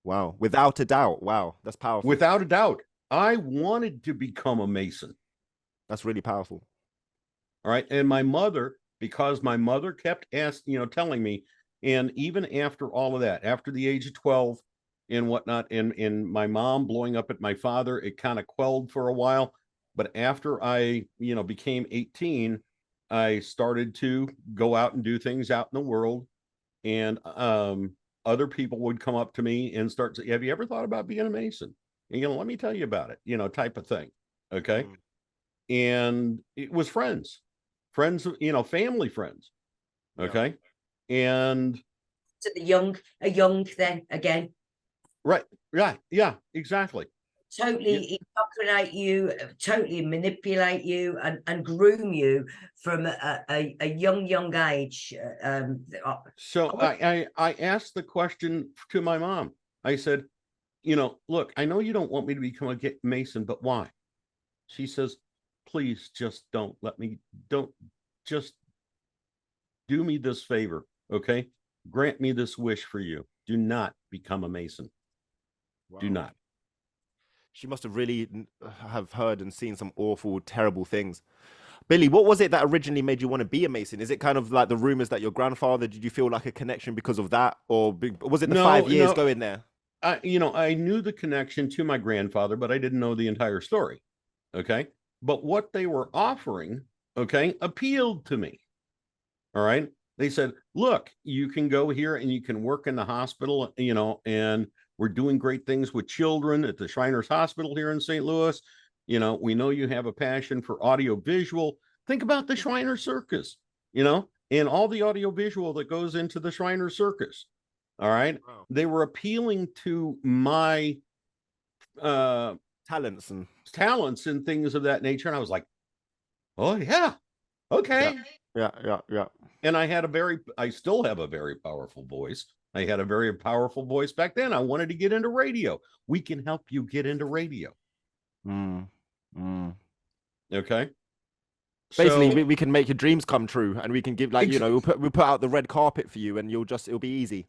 Wow. Without a doubt. Wow. That's powerful. Without a doubt. I wanted to become a Mason. That's really powerful. All right. And my mother, because my mother kept telling me, and even after all of that, after the age of 12 and whatnot, and my mom blowing up at my father, it kind of quelled for a while. But after I, became 18, I started to go out and do things out in the world. And other people would come up to me and start to say, have you ever thought about being a Mason? And, let me tell you about it, type of thing. Okay. And it was friends, family friends. Okay. Yeah. And to a young then again. Right. Yeah, exactly. Totally indoctrinate you, totally manipulate you, and groom you from a young age. So I asked the question to my mom. I said, look, I know you don't want me to become a Mason, but why? She says, please just don't just do me this favor. Okay. Grant me this wish for you. Do not become a Mason. Do Wow. not. She must have really have heard and seen some awful, terrible things. Billy, what was it that originally made you want to be a Mason? Is it kind of like the rumors that your grandfather, did you feel like a connection because of that? Or was it the 5 years going there? I knew the connection to my grandfather, but I didn't know the entire story. Okay. But what they were offering, okay, appealed to me. All right. They said, look, you can go here and you can work in the hospital, and we're doing great things with children at the Shriners Hospital here in St. Louis. We know you have a passion for audio visual. Think about the Shriner Circus, and all the audio visual that goes into the Shriner Circus. All right. Wow. They were appealing to my Talents and things of that nature. And I was like, oh, yeah. Okay. Yeah. And I still have a very powerful voice. I had a very powerful voice back then. I wanted to get into radio. We can help you get into radio. Okay. Basically, So, we can make your dreams come true, and we can give we'll put out the red carpet for you, and it'll be easy.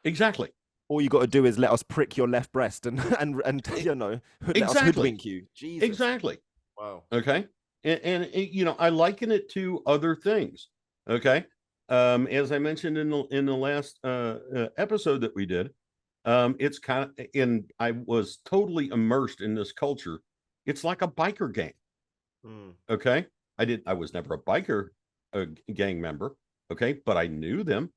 exactly. All you got to do is let us prick your left breast and let us hoodwink you. Jesus. Exactly. Wow. Okay. And I liken it to other things. Okay. As I mentioned in the last episode that we did, it's kind of, and I was totally immersed in this culture. It's like a biker gang. Okay. I was never a biker gang member. Okay. But I knew them.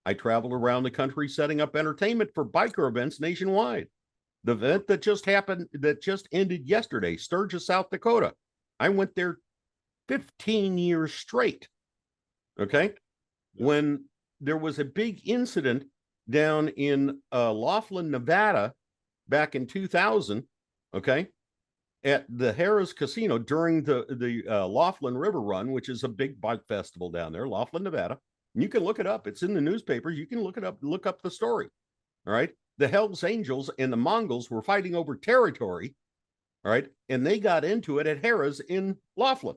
I traveled around the country setting up entertainment for biker events nationwide. The event that just ended yesterday, Sturgis, South Dakota. I went there 15 years straight. Okay. Yeah. When there was a big incident down in Lawful, Nevada, back in 2000, okay, at the Harrah's Casino during the Laughlin River Run, which is a big bike festival down there, Laughlin, Nevada. And you can look it up. It's in the newspapers. You can look it up, look up the story. All right. The Hells Angels and the Mongols were fighting over territory. All right. And they got into it at Harrah's in Laughlin.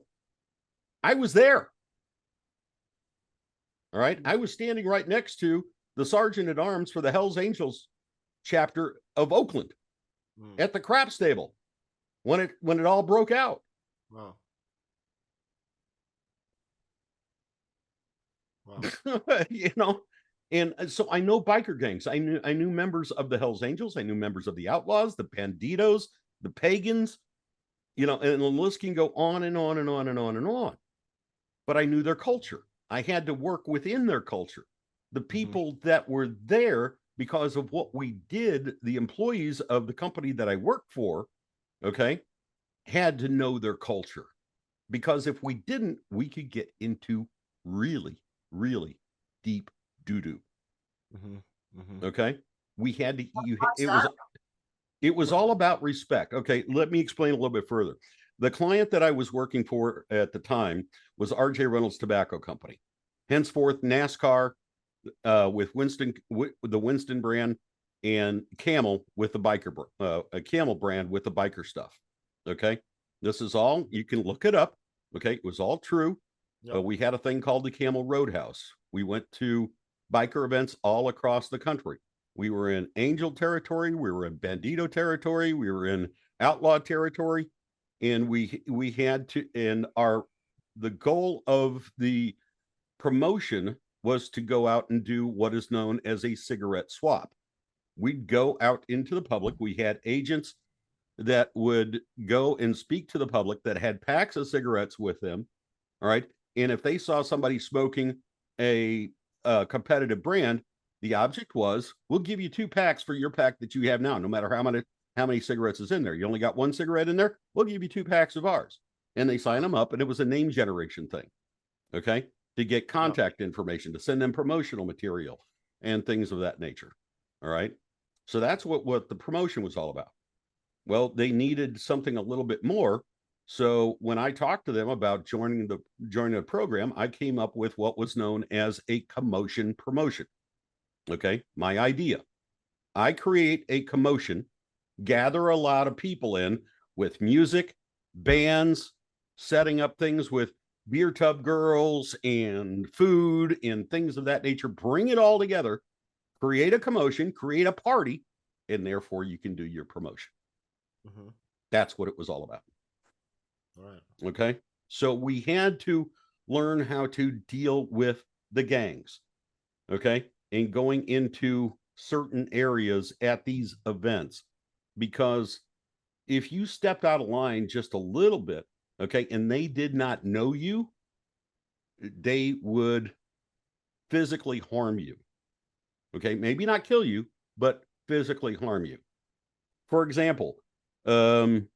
I was there. All right. I was standing right next to the Sergeant at Arms for the Hells Angels chapter of Oakland at the crap stable when it all broke out. Wow. And so I know biker gangs. I knew members of the Hells Angels. I knew members of the Outlaws, the Banditos, the Pagans, and the list can go on and on and on and on and on. But I knew their culture. I had to work within their culture. The people that were there, because of what we did, the employees of the company that I worked for, okay, had to know their culture. Because if we didn't, we could get into really, really deep doo-doo. Okay. We had to, it was all about respect. Okay. Let me explain a little bit further. The client that I was working for at the time was RJ Reynolds Tobacco Company. Henceforth, NASCAR with the Winston brand, and Camel with the biker, a Camel brand with the biker stuff. Okay. This is all, you can look it up. Okay. It was all true. Yep. We had a thing called the Camel Roadhouse. We went to biker events all across the country. We were in Angel territory. We were in Bandito territory. We were in Outlaw territory. And we had to, and the goal of the promotion was to go out and do what is known as a cigarette swap. We'd go out into the public. We had agents that would go and speak to the public that had packs of cigarettes with them. All right. And if they saw somebody smoking a competitive brand, the object was, we'll give you 2 packs for your pack that you have now, no matter how many cigarettes is in there. You only got 1 cigarette in there, we'll give you 2 packs of ours. And they sign them up, and it was a name generation thing. Okay. To get contact information, to send them promotional material and things of that nature. All right. So that's what the promotion was all about. Well, they needed something a little bit more. So when I talked to them about joining the program, I came up with what was known as a commotion promotion. Okay. My idea. I create a commotion, gather a lot of people in with music, bands, setting up things with beer tub girls and food and things of that nature, bring it all together create a commotion, create a party, and therefore you can do your promotion. Mm-hmm. That's what it was all about. All right. Okay. So we had to learn how to deal with the gangs. Okay. And going into certain areas at these events, because if you stepped out of line just a little bit, okay, and they did not know you, they would physically harm you. Okay. Maybe not kill you, but physically harm you. For example, one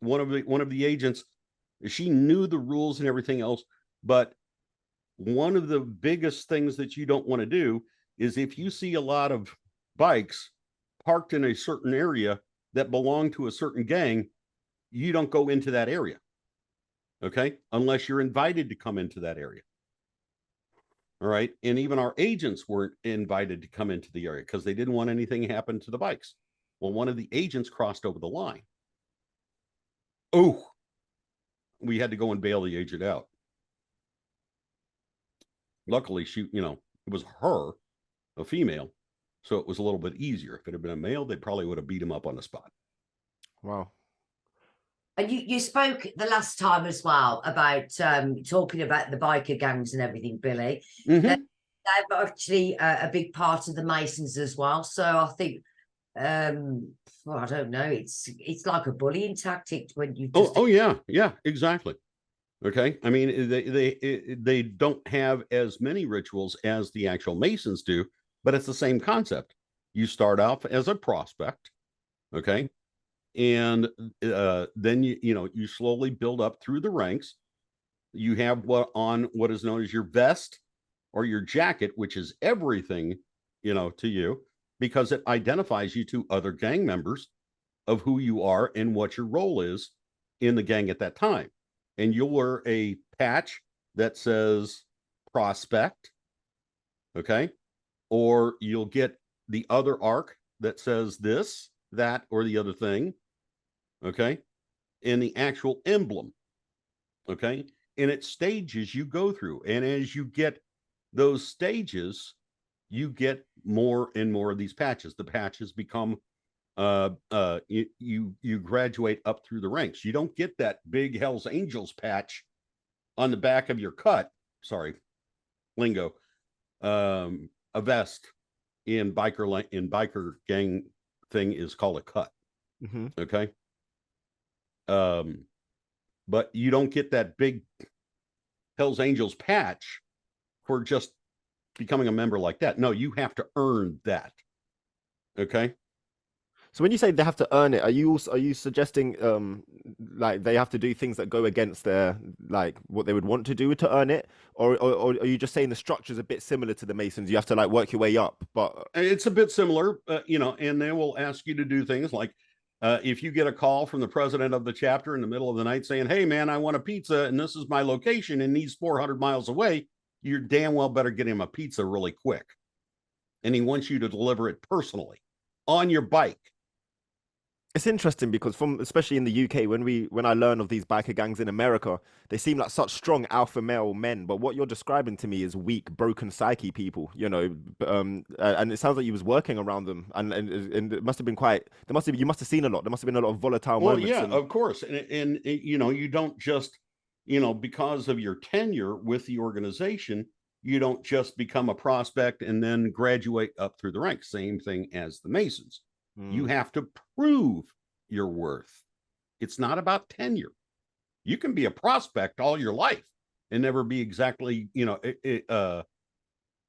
of the agents, she knew the rules and everything else, but one of the biggest things that you don't want to do is if you see a lot of bikes parked in a certain area that belong to a certain gang, you don't go into that area. Okay. Unless you're invited to come into that area. All right. And even our agents weren't invited to come into the area because they didn't want anything to happen to the bikes. Well, one of the agents crossed over the line. Oh, we had to go and bail the agent out. Luckily, it was her, a female, so it was a little bit easier. If it had been a male, they probably would have beat him up on the spot. Wow. And you spoke the last time as well about talking about the biker gangs and everything, Billy. Mm-hmm. They're actually a big part of the Masons as well. So I think, I don't know, it's like a bullying tactic when you just... Oh yeah, exactly. Okay, I mean they don't have as many rituals as the actual Masons do, but it's the same concept. You start off as a prospect, okay, and then you slowly build up through the ranks. You have what is known as your vest or your jacket, which is everything to you, because it identifies you to other gang members of who you are and what your role is in the gang at that time. And you'll wear a patch that says prospect, okay? Or you'll get the other arc that says this, that, or the other thing, okay? And the actual emblem, okay? And it's stages you go through. And as you get those stages, you get more and more of these patches. The patches become you graduate up through the ranks. You don't get that big Hell's Angels patch on the back of your cut. Sorry, lingo. A vest in biker gang thing is called a cut. Mm-hmm. Okay. But you don't get that big Hell's Angels patch for just becoming a member like that. No, you have to earn that. Okay. So when you say they have to earn it, are you suggesting like they have to do things that go against their what they would want to do to earn it, or are you just saying the structure is a bit similar to the Masons? You have to work your way up, but it's a bit similar, and they will ask you to do things like if you get a call from the president of the chapter in the middle of the night saying, "Hey man, I want a pizza and this is my location and he's 400 miles away," you're damn well better get him a pizza really quick, and he wants you to deliver it personally on your bike. It's interesting because especially in the UK, when I learn of these biker gangs in America, they seem like such strong alpha male men. But what you're describing to me is weak, broken psyche people, and it sounds like you was working around them, and it must have been you must have seen a lot. There must have been a lot of volatile moments. Yeah, of course. And you don't just, because of your tenure with the organization, you don't just become a prospect and then graduate up through the ranks. Same thing as the Masons. You have to prove your worth. It's not about tenure. You can be a prospect all your life and never be exactly,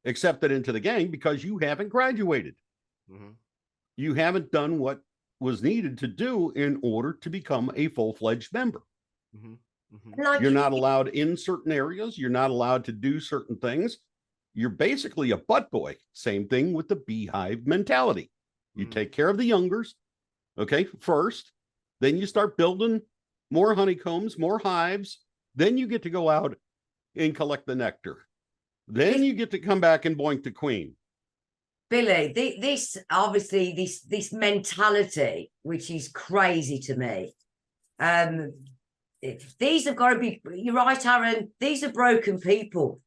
accepted into the gang because you haven't graduated. Mm-hmm. You haven't done what was needed to do in order to become a full-fledged member. Mm-hmm. Mm-hmm. You're not allowed in certain areas. You're not allowed to do certain things. You're basically a butt boy. Same thing with the beehive mentality. You take care of the youngers, okay, first. Then you start building more honeycombs, more hives. Then you get to go out and collect the nectar. Then you get to come back and boink the queen. Billy, this obviously this mentality, which is crazy to me. These have got to be. You're right, Aaron. These are broken people.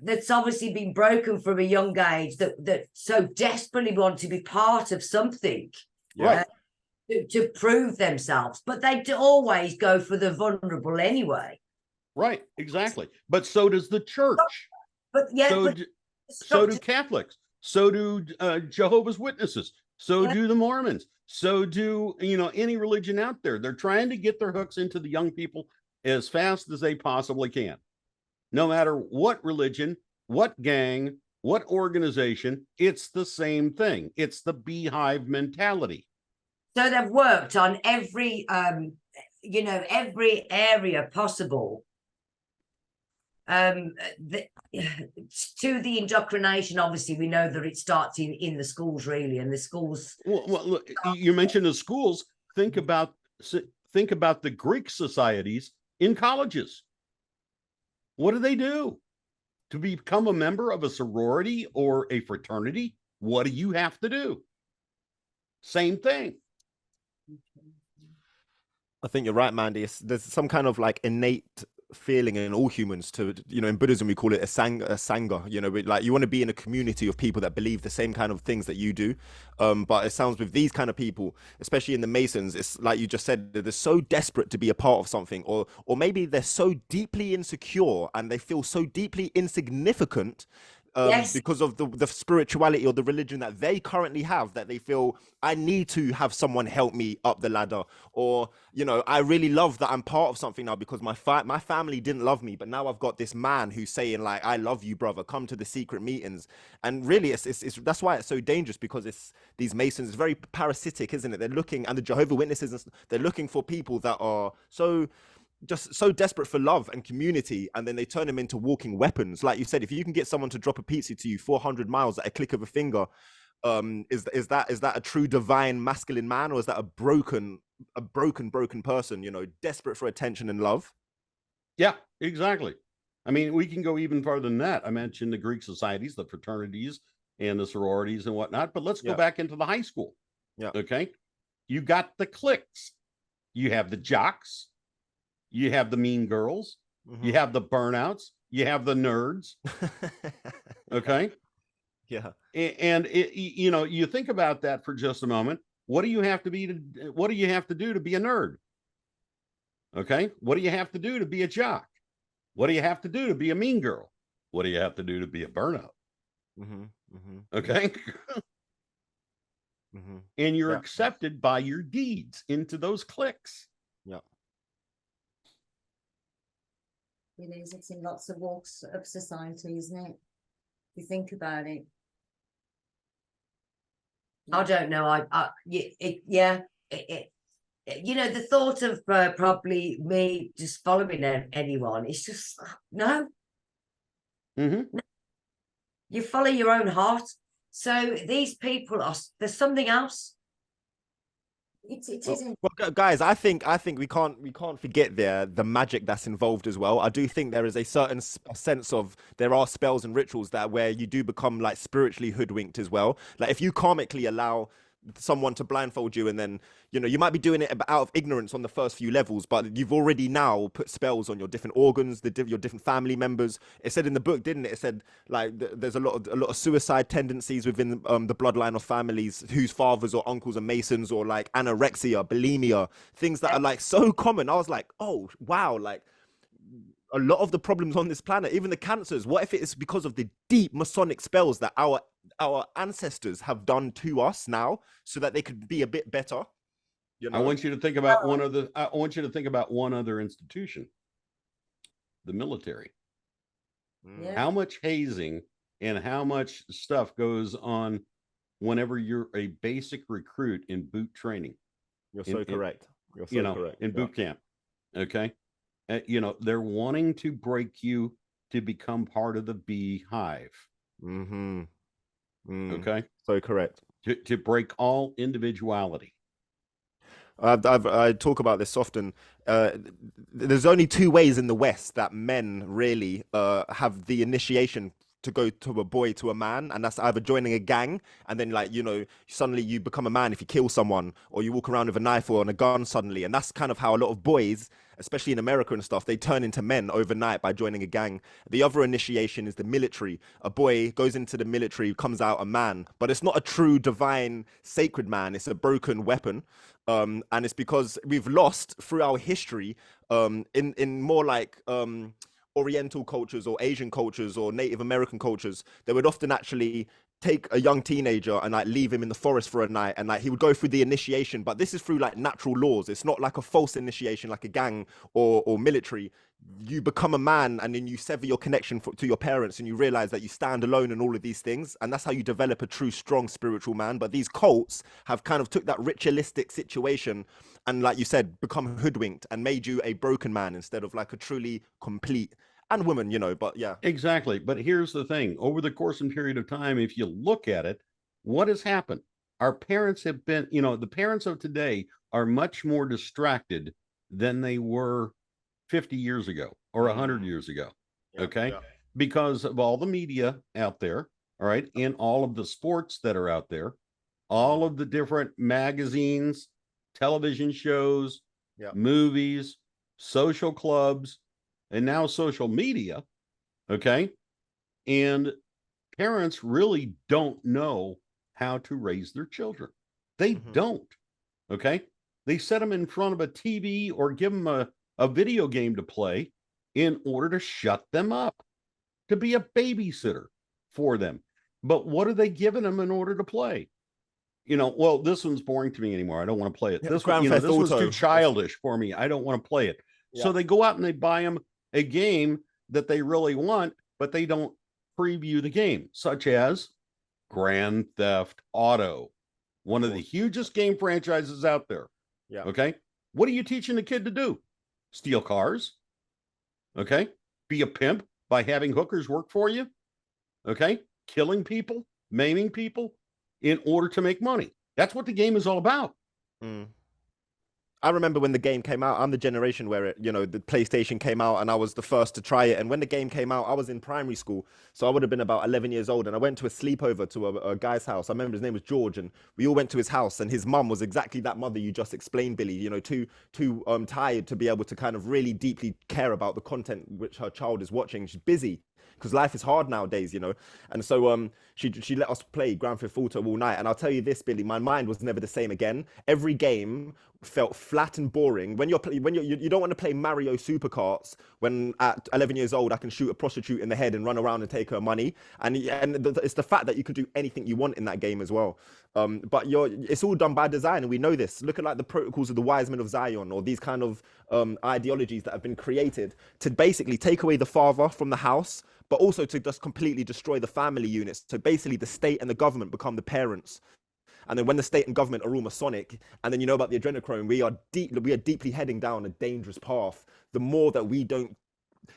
that's obviously been broken from a young age that so desperately want to be part of something. Right. To prove themselves, but they always go for the vulnerable anyway. Right, exactly. But so does the church. But yeah, So do Catholics. So do Jehovah's Witnesses. So do the Mormons. So do, any religion out there. They're trying to get their hooks into the young people as fast as they possibly can. No matter what religion, what gang, what organization, it's the same thing. It's the beehive mentality. So they've worked on every, every area possible. To the indoctrination, obviously, we know that it starts in the schools, really, and the schools. Well, look, you mentioned the schools. Think about the Greek societies in colleges. What do they do to become a member of a sorority or a fraternity? What do you have to do? Same thing. I think you're right, Mandy. There's some kind of like innate feeling in all humans to, in Buddhism, we call it a sangha, like you want to be in a community of people that believe the same kind of things that you do. But it sounds with these kind of people, especially in the Masons, it's like you just said, they're so desperate to be a part of something, or maybe they're so deeply insecure and they feel so deeply insignificant because of the spirituality or the religion that they currently have, that they feel, I need to have someone help me up the ladder, or I really love that I'm part of something now because my family didn't love me, but now I've got this man who's saying like, I love you, brother, come to the secret meetings. And really it's that's why it's so dangerous, because it's these Masons, it's very parasitic, isn't it? They're looking, and the Jehovah's Witnesses, they're looking for people that are just so desperate for love and community, and then they turn them into walking weapons. Like you said, if you can get someone to drop a pizza to you 400 miles at a click of a finger, is that a true divine masculine man, or is that a broken person, desperate for attention and love? Yeah, exactly. I mean, we can go even farther than that. I mentioned the Greek societies, the fraternities and the sororities and whatnot, but let's go back into the high school. Yeah. Okay. You got the cliques. You have the jocks. You have the mean girls. You have the burnouts. You have the nerds. Okay. Yeah. And you think about that for just a moment. What do you have to do to be a nerd? Okay. What do you have to do to be a jock? What do you have to do to be a mean girl? What do you have to do to be a burnout? Okay. And you're accepted by your deeds into those cliques. Yeah. It is. It's in lots of walks of society, isn't it? If you think about it. I don't know. The thought of probably me just following anyone, it's just no. You follow your own heart. So these people there's something else. It isn't. Well, guys, I think we can't forget the magic that's involved as well. I do think there is a certain sense of, there are spells and rituals that where you do become like spiritually hoodwinked as well. Like if you karmically allow someone to blindfold you, and then you might be doing it out of ignorance on the first few levels, but you've already now put spells on your different organs, your different family members. It said in the book, didn't it? It said like there's a lot of suicide tendencies within the bloodline of families whose fathers or uncles are Masons, or like anorexia, bulimia, things that are like so common. I was like, oh wow, like a lot of the problems on this planet, even the cancers, what if it is because of the deep Masonic spells that our ancestors have done to us now, so that they could be a bit better? I want you to think about one other institution, the military. Yeah. How much hazing and how much stuff goes on whenever you're a basic recruit in boot training? You're so correct. You're so correct. In boot camp. Okay. They're wanting to break you to become part of the beehive. Okay. So correct. To break all individuality. I talk about this often. There's only two ways in the West that men really have the initiation to go to a boy to a man, and that's either joining a gang, and then like, you know, suddenly you become a man if you kill someone, or you walk around with a knife or on a gun suddenly. And that's kind of how a lot of boys, especially in America and stuff, they turn into men overnight by joining a gang. The other initiation is the military. A boy goes into the military, comes out a man, but it's not a true divine sacred man. It's a broken weapon. And it's because we've lost through our history, in more like Oriental cultures or Asian cultures or Native American cultures, they would often actually take a young teenager and like leave him in the forest for a night, and like he would go through the initiation. But this is through like natural laws. It's not like a false initiation like a gang or military. You become a man, and then you sever your connection to your parents, and you realize that you stand alone in all of these things, and that's how you develop a true strong spiritual man. But these cults have kind of took that ritualistic situation and, like you said, become hoodwinked and made you a broken man instead of like a truly complete, and woman, you know. But yeah, Exactly. But here's the thing, over the course and period of time, if you look at it, what has happened? Our parents have been, you know, the parents of today are much more distracted than they were 50 years ago or 100 years ago. Okay. Because of all the media out there. All right. And all of the sports that are out there, all of the different magazines, television shows, movies, social clubs, and now social media. Okay. And parents really don't know how to raise their children. They don't. Okay. They set them in front of a TV or give them a video game to play in order to shut them up, to be a babysitter for them. But what are they giving them in order to play? You know, well, this one's boring to me anymore. I don't want to play it. This one, you know, this one's too childish for me. I don't want to play it. So they go out and they buy them a game that they really want, but they don't preview the game, such as Grand Theft Auto, one of the hugest game franchises out there. Okay. What are you teaching the kid to do? Steal cars. Okay. Be a pimp by having hookers work for you. Okay. Killing people, maiming people in order to make money. That's what the game is all about. I remember when the game came out, I'm the generation where it, you know, the PlayStation came out and I was the first to try it. And when the game came out, I was in primary school. So I would have been about 11 years old. And I went to a sleepover to a guy's house. I remember his name was George. And we all went to his house. And his mum was exactly that mother you just explained, Billy. You know, too tired to be able to kind of really deeply care about the content which her child is watching. She's busy, because life is hard nowadays, you know. And so she let us play Grand Theft Auto all night. And I'll tell you this, Billy, my mind was never the same again. Every game felt flat and boring. When you don't want to play Mario Supercarts when at 11 years old I can shoot a prostitute in the head and run around and take her money. And it's the fact that you can do anything you want in that game as well. But it's all done by design, and we know this. Look at like the protocols of the Wise Men of Zion, or these kind of ideologies that have been created to basically take away the father from the house, but also to just completely destroy the family units. So basically the state and the government become the parents. And then when the state and government are all Masonic, and then you know about the adrenochrome, we are deeply heading down a dangerous path. The more that we don't,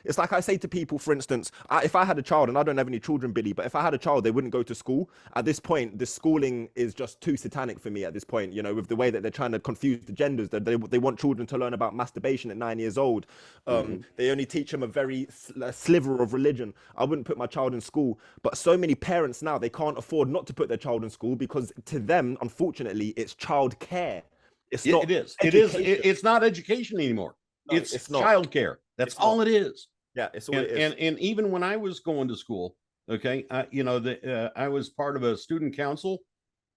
it's like I say to people, for instance, if I had a child, and I don't have any children, Billy, but if I had a child, they wouldn't go to school. At this point, the schooling is just too satanic for me at this point, you know, with the way that they're trying to confuse the genders. That they want children to learn about masturbation at 9 years old. They only teach them a very sliver of religion. I wouldn't put my child in school. But so many parents now, they can't afford not to put their child in school, because to them, unfortunately, it's child care. It's not. It is. It's not education anymore. No, it's childcare. That's all it is. Yeah, it's all it is. And even when I was going to school, okay, you know, I was part of a student council,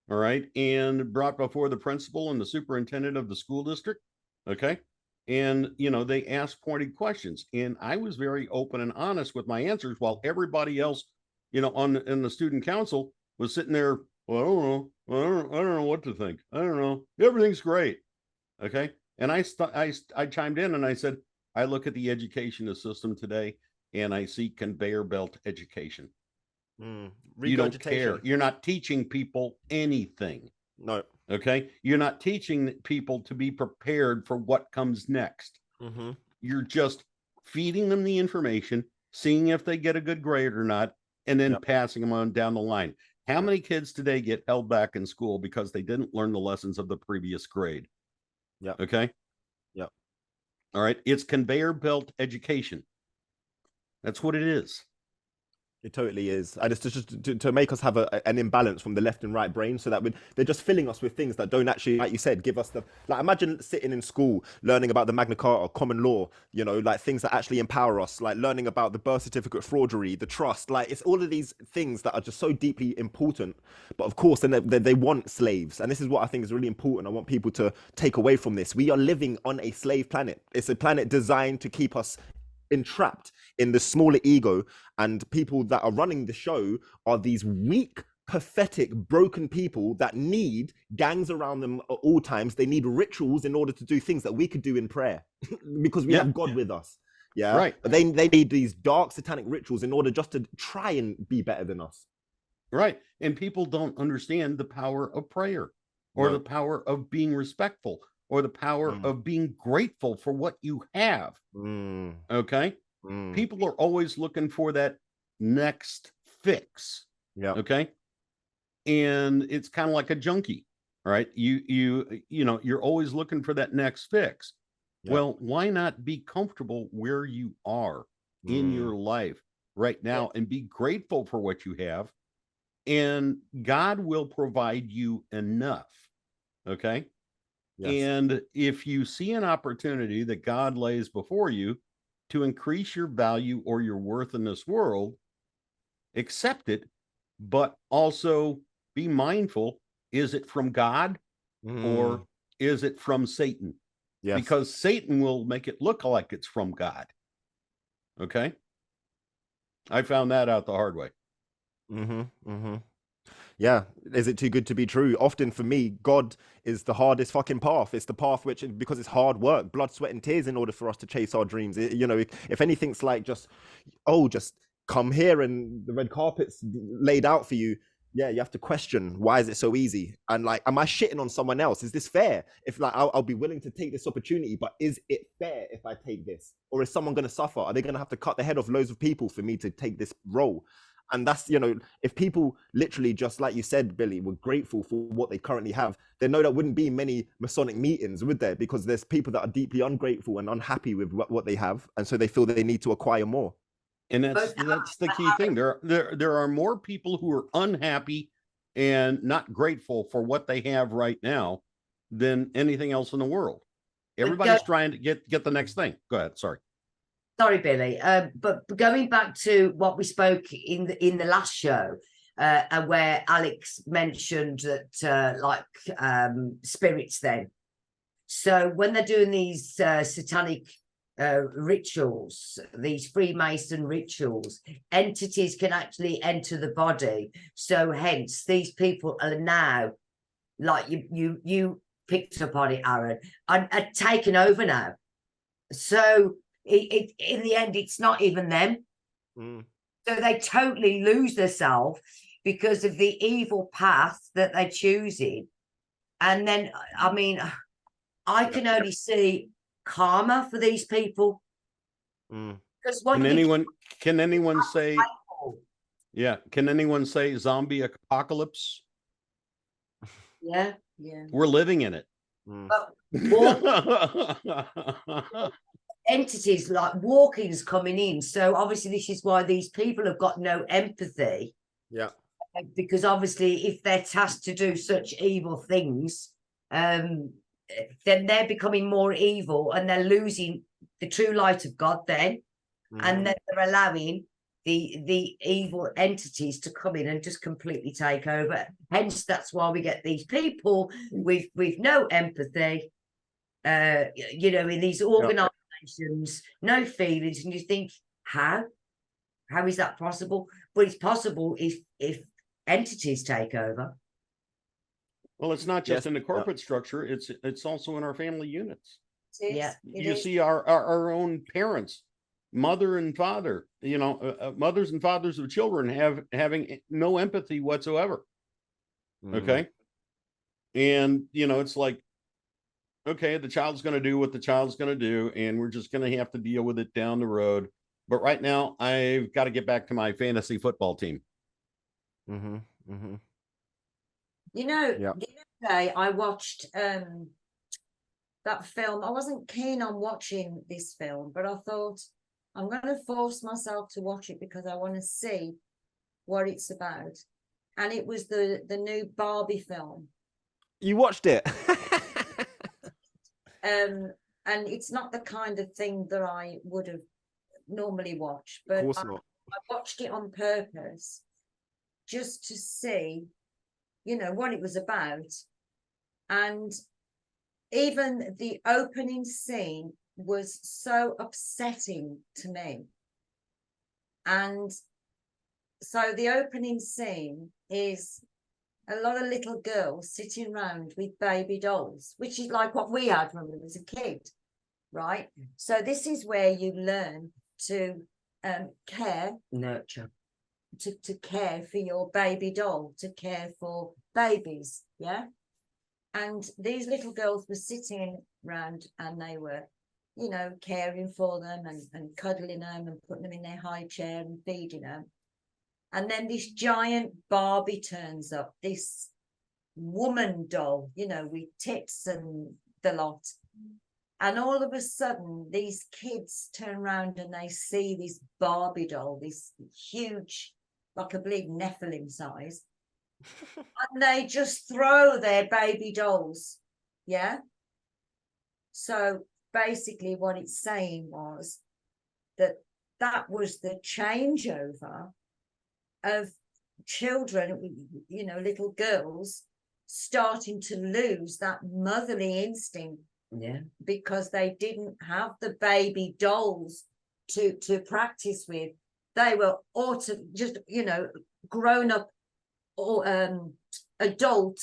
all right, and brought before the principal and the superintendent of the school district, okay, and you know, they asked pointed questions, and I was very open and honest with my answers, while everybody else, you know, in the student council was sitting there. Well, I don't know. I don't know what to think. I don't know. Everything's great, okay. And I chimed in and I said, I look at the education system today and I see conveyor belt education. You don't care. You're not teaching people anything. No. Okay. You're not teaching people to be prepared for what comes next. You're just feeding them the information, seeing if they get a good grade or not, and then passing them on down the line. How many kids today get held back in school because they didn't learn the lessons of the previous grade? Yeah. Okay. Yeah. All right. It's conveyor belt education. That's what it is. It totally is, and it's just to make us have an imbalance from the left and right brain, so that they're just filling us with things that don't actually, like you said, give us the, like, imagine sitting in school learning about the Magna Carta, common law, you know, like things that actually empower us, like learning about the birth certificate forgery, the trust, like it's all of these things that are just so deeply important. But of course, then they want slaves, and this is what I think is really important. I want people to take away from this. We are living on a slave planet. It's a planet designed to keep us entrapped in the smaller ego, and people that are running the show are these weak, pathetic, broken people that need gangs around them at all times. They need rituals in order to do things that we could do in prayer because we have God with us. Yeah, right. But they need these dark satanic rituals in order just to try and be better than us. Right. And people don't understand the power of prayer, or the power of being respectful, or the power of being grateful for what you have. Okay. People are always looking for that next fix. Yeah. Okay. And it's kind of like a junkie, right? You know, you're always looking for that next fix. Yeah. Well, why not be comfortable where you are in your life right now and be grateful for what you have, and God will provide you enough. Okay. Yes. And if you see an opportunity that God lays before you to increase your value or your worth in this world, accept it, but also be mindful, is it from God or is it from Satan? Yes. Because Satan will make it look like it's from God. Okay. I found that out the hard way. Yeah. Is it too good to be true? Often for me, God is the hardest fucking path. It's the path which, because it's hard work, blood, sweat, and tears in order for us to chase our dreams. You know, if anything's like just come here and the red carpet's laid out for you. Yeah, you have to question, why is it so easy? And like, am I shitting on someone else? Is this fair? If like, I'll be willing to take this opportunity, but is it fair if I take this? Or is someone going to suffer? Are they going to have to cut the head off loads of people for me to take this role? And that's, you know, if people literally, just like you said, Billy, were grateful for what they currently have, then no, there wouldn't be many Masonic meetings, would there? Because there's people that are deeply ungrateful and unhappy with what they have. And so they feel that they need to acquire more. And that's the key thing. There are more people who are unhappy and not grateful for what they have right now than anything else in the world. Everybody's trying to get the next thing. Go ahead. Sorry, Billy. But going back to what we spoke in the last show, where Alex mentioned that spirits then. So when they're doing these satanic rituals, these Freemason rituals, entities can actually enter the body. So hence these people are now, like you picked up on it, Aaron, are taken over now. So it in the end, it's not even them. So they totally lose themselves because of the evil path that they're choosing. And then, I mean, I can only see karma for these people. Because Can anyone say zombie apocalypse? Yeah. We're living in it. But entities like walking's coming in. So obviously this is why these people have got no empathy. Yeah. Because obviously if they're tasked to do such evil things, then they're becoming more evil and they're losing the true light of God then. And then they're allowing the evil entities to come in and just completely take over. Hence, that's why we get these people with no empathy, you know, in these organizations, no feelings. And you think, how is that possible? But it's possible if entities take over. Well, it's not just in the corporate structure, it's also in our family units. You see our own parents, mother and father, you know, mothers and fathers of children having no empathy whatsoever. Okay. And, you know, it's like, okay, the child's going to do what the child's going to do, and we're just going to have to deal with it down the road. But right now, I've got to get back to my fantasy football team. You know, the other day I watched that film. I wasn't keen on watching this film, but I thought I'm going to force myself to watch it because I want to see what it's about, and it was the new Barbie film. You watched it? And it's not the kind of thing that I would have normally watched, Of but course not. I watched it on purpose just to see, you know, what it was about. And even the opening scene was so upsetting to me. And so the opening scene is a lot of little girls sitting around with baby dolls, which is like what we had when we was a kid, right? So this is where you learn to care, Nurture. to care for your baby doll, to care for babies, yeah? And these little girls were sitting around and they were, you know, caring for them and cuddling them and putting them in their high chair and feeding them. And then this giant Barbie turns up, this woman doll, you know, with tits and the lot. And all of a sudden, these kids turn around and they see this Barbie doll, this huge, like a big Nephilim size. And they just throw their baby dolls. Yeah. So basically what it's saying was that was the changeover of children, you know, little girls starting to lose that motherly instinct. Yeah. Because they didn't have the baby dolls to practice with. They were just, you know, grown up or adult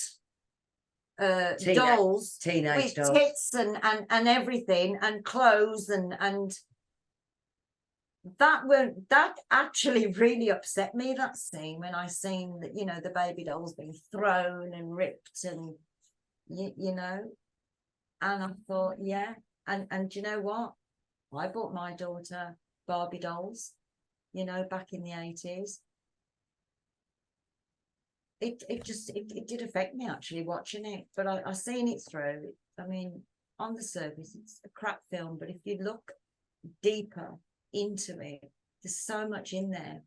dolls, teenage with dolls. tits and everything and clothes and that actually really upset me, that scene, when I seen that, you know, the baby dolls being thrown and ripped and you know. And I thought, yeah, and do you know what? I bought my daughter Barbie dolls, you know, back in the 80s. It did affect me actually watching it, but I seen it through. I mean, on the surface, it's a crap film, but if you look deeper into it, there's so much in there.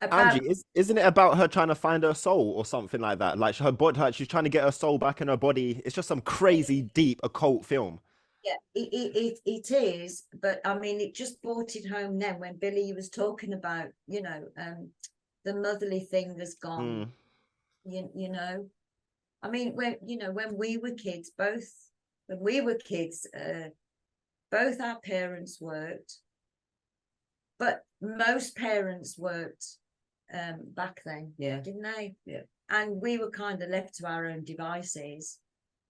About, Angie, isn't it about her trying to find her soul or something like that? Like her body, like she's trying to get her soul back in her body. It's just some crazy deep occult film. yeah, it is, but I mean, it just brought it home then when Billy was talking about, you know, the motherly thing has gone. You know, I mean, when, you know, when we were kids, both our parents worked, but most parents worked back then, Yeah. didn't they? Yeah. And we were kind of left to our own devices,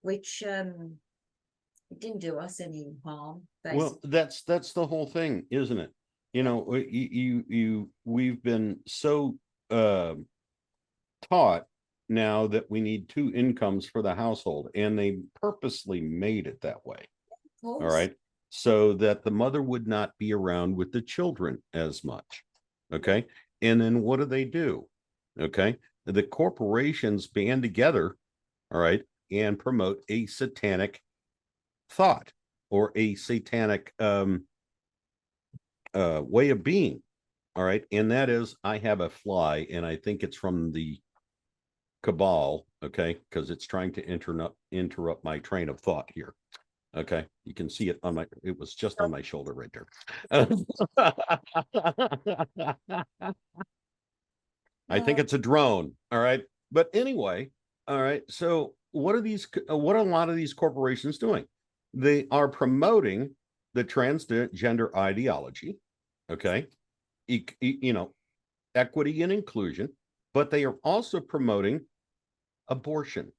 which it didn't do us any harm, basically. Well, that's the whole thing, isn't it? You know, we've been so taught now that we need two incomes for the household, and they purposely made it that way. Of All course. right. So that the mother would not be around with the children as much. Okay. And then what do? Okay. The corporations band together, all right, and promote a satanic thought or a satanic way of being. All right. And that is, I have a fly, and I think it's from the cabal. Okay. Because it's trying to interrupt my train of thought here. Okay, you can see it on my, it was just on my shoulder right there. I think it's a drone. All right. But anyway, all right. So what are a lot of these corporations doing? They are promoting the transgender ideology. Okay. You know, equity and inclusion, but they are also promoting abortion.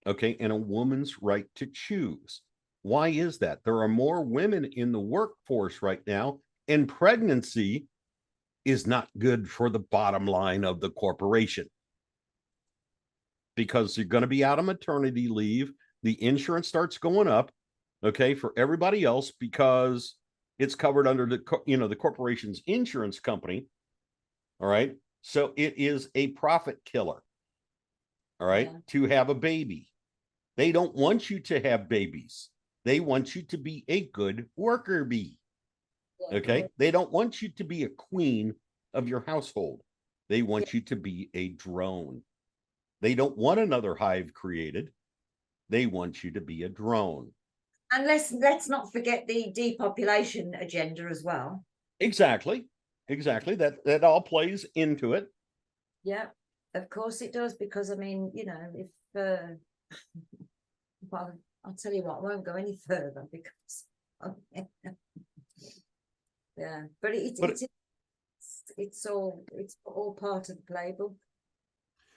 Okay. And a woman's right to choose. Why is that? There are more women in the workforce right now, and pregnancy is not good for the bottom line of the corporation, because you're going to be out of maternity leave. The insurance starts going up, okay, for everybody else, because it's covered under the corporation's insurance company. All right. So it is a profit killer. All right. Yeah. To have a baby. They don't want you to have babies. They want you to be a good worker bee. Okay. They don't want you to be a queen of your household. They want you to be a drone. They don't want another hive created. They want you to be a drone. And let's not forget the depopulation agenda as well. Exactly. That all plays into it. Yeah, of course it does, because I mean, you know, if well, I'll tell you what, I won't go any further because yeah, but it's all part of the playbook.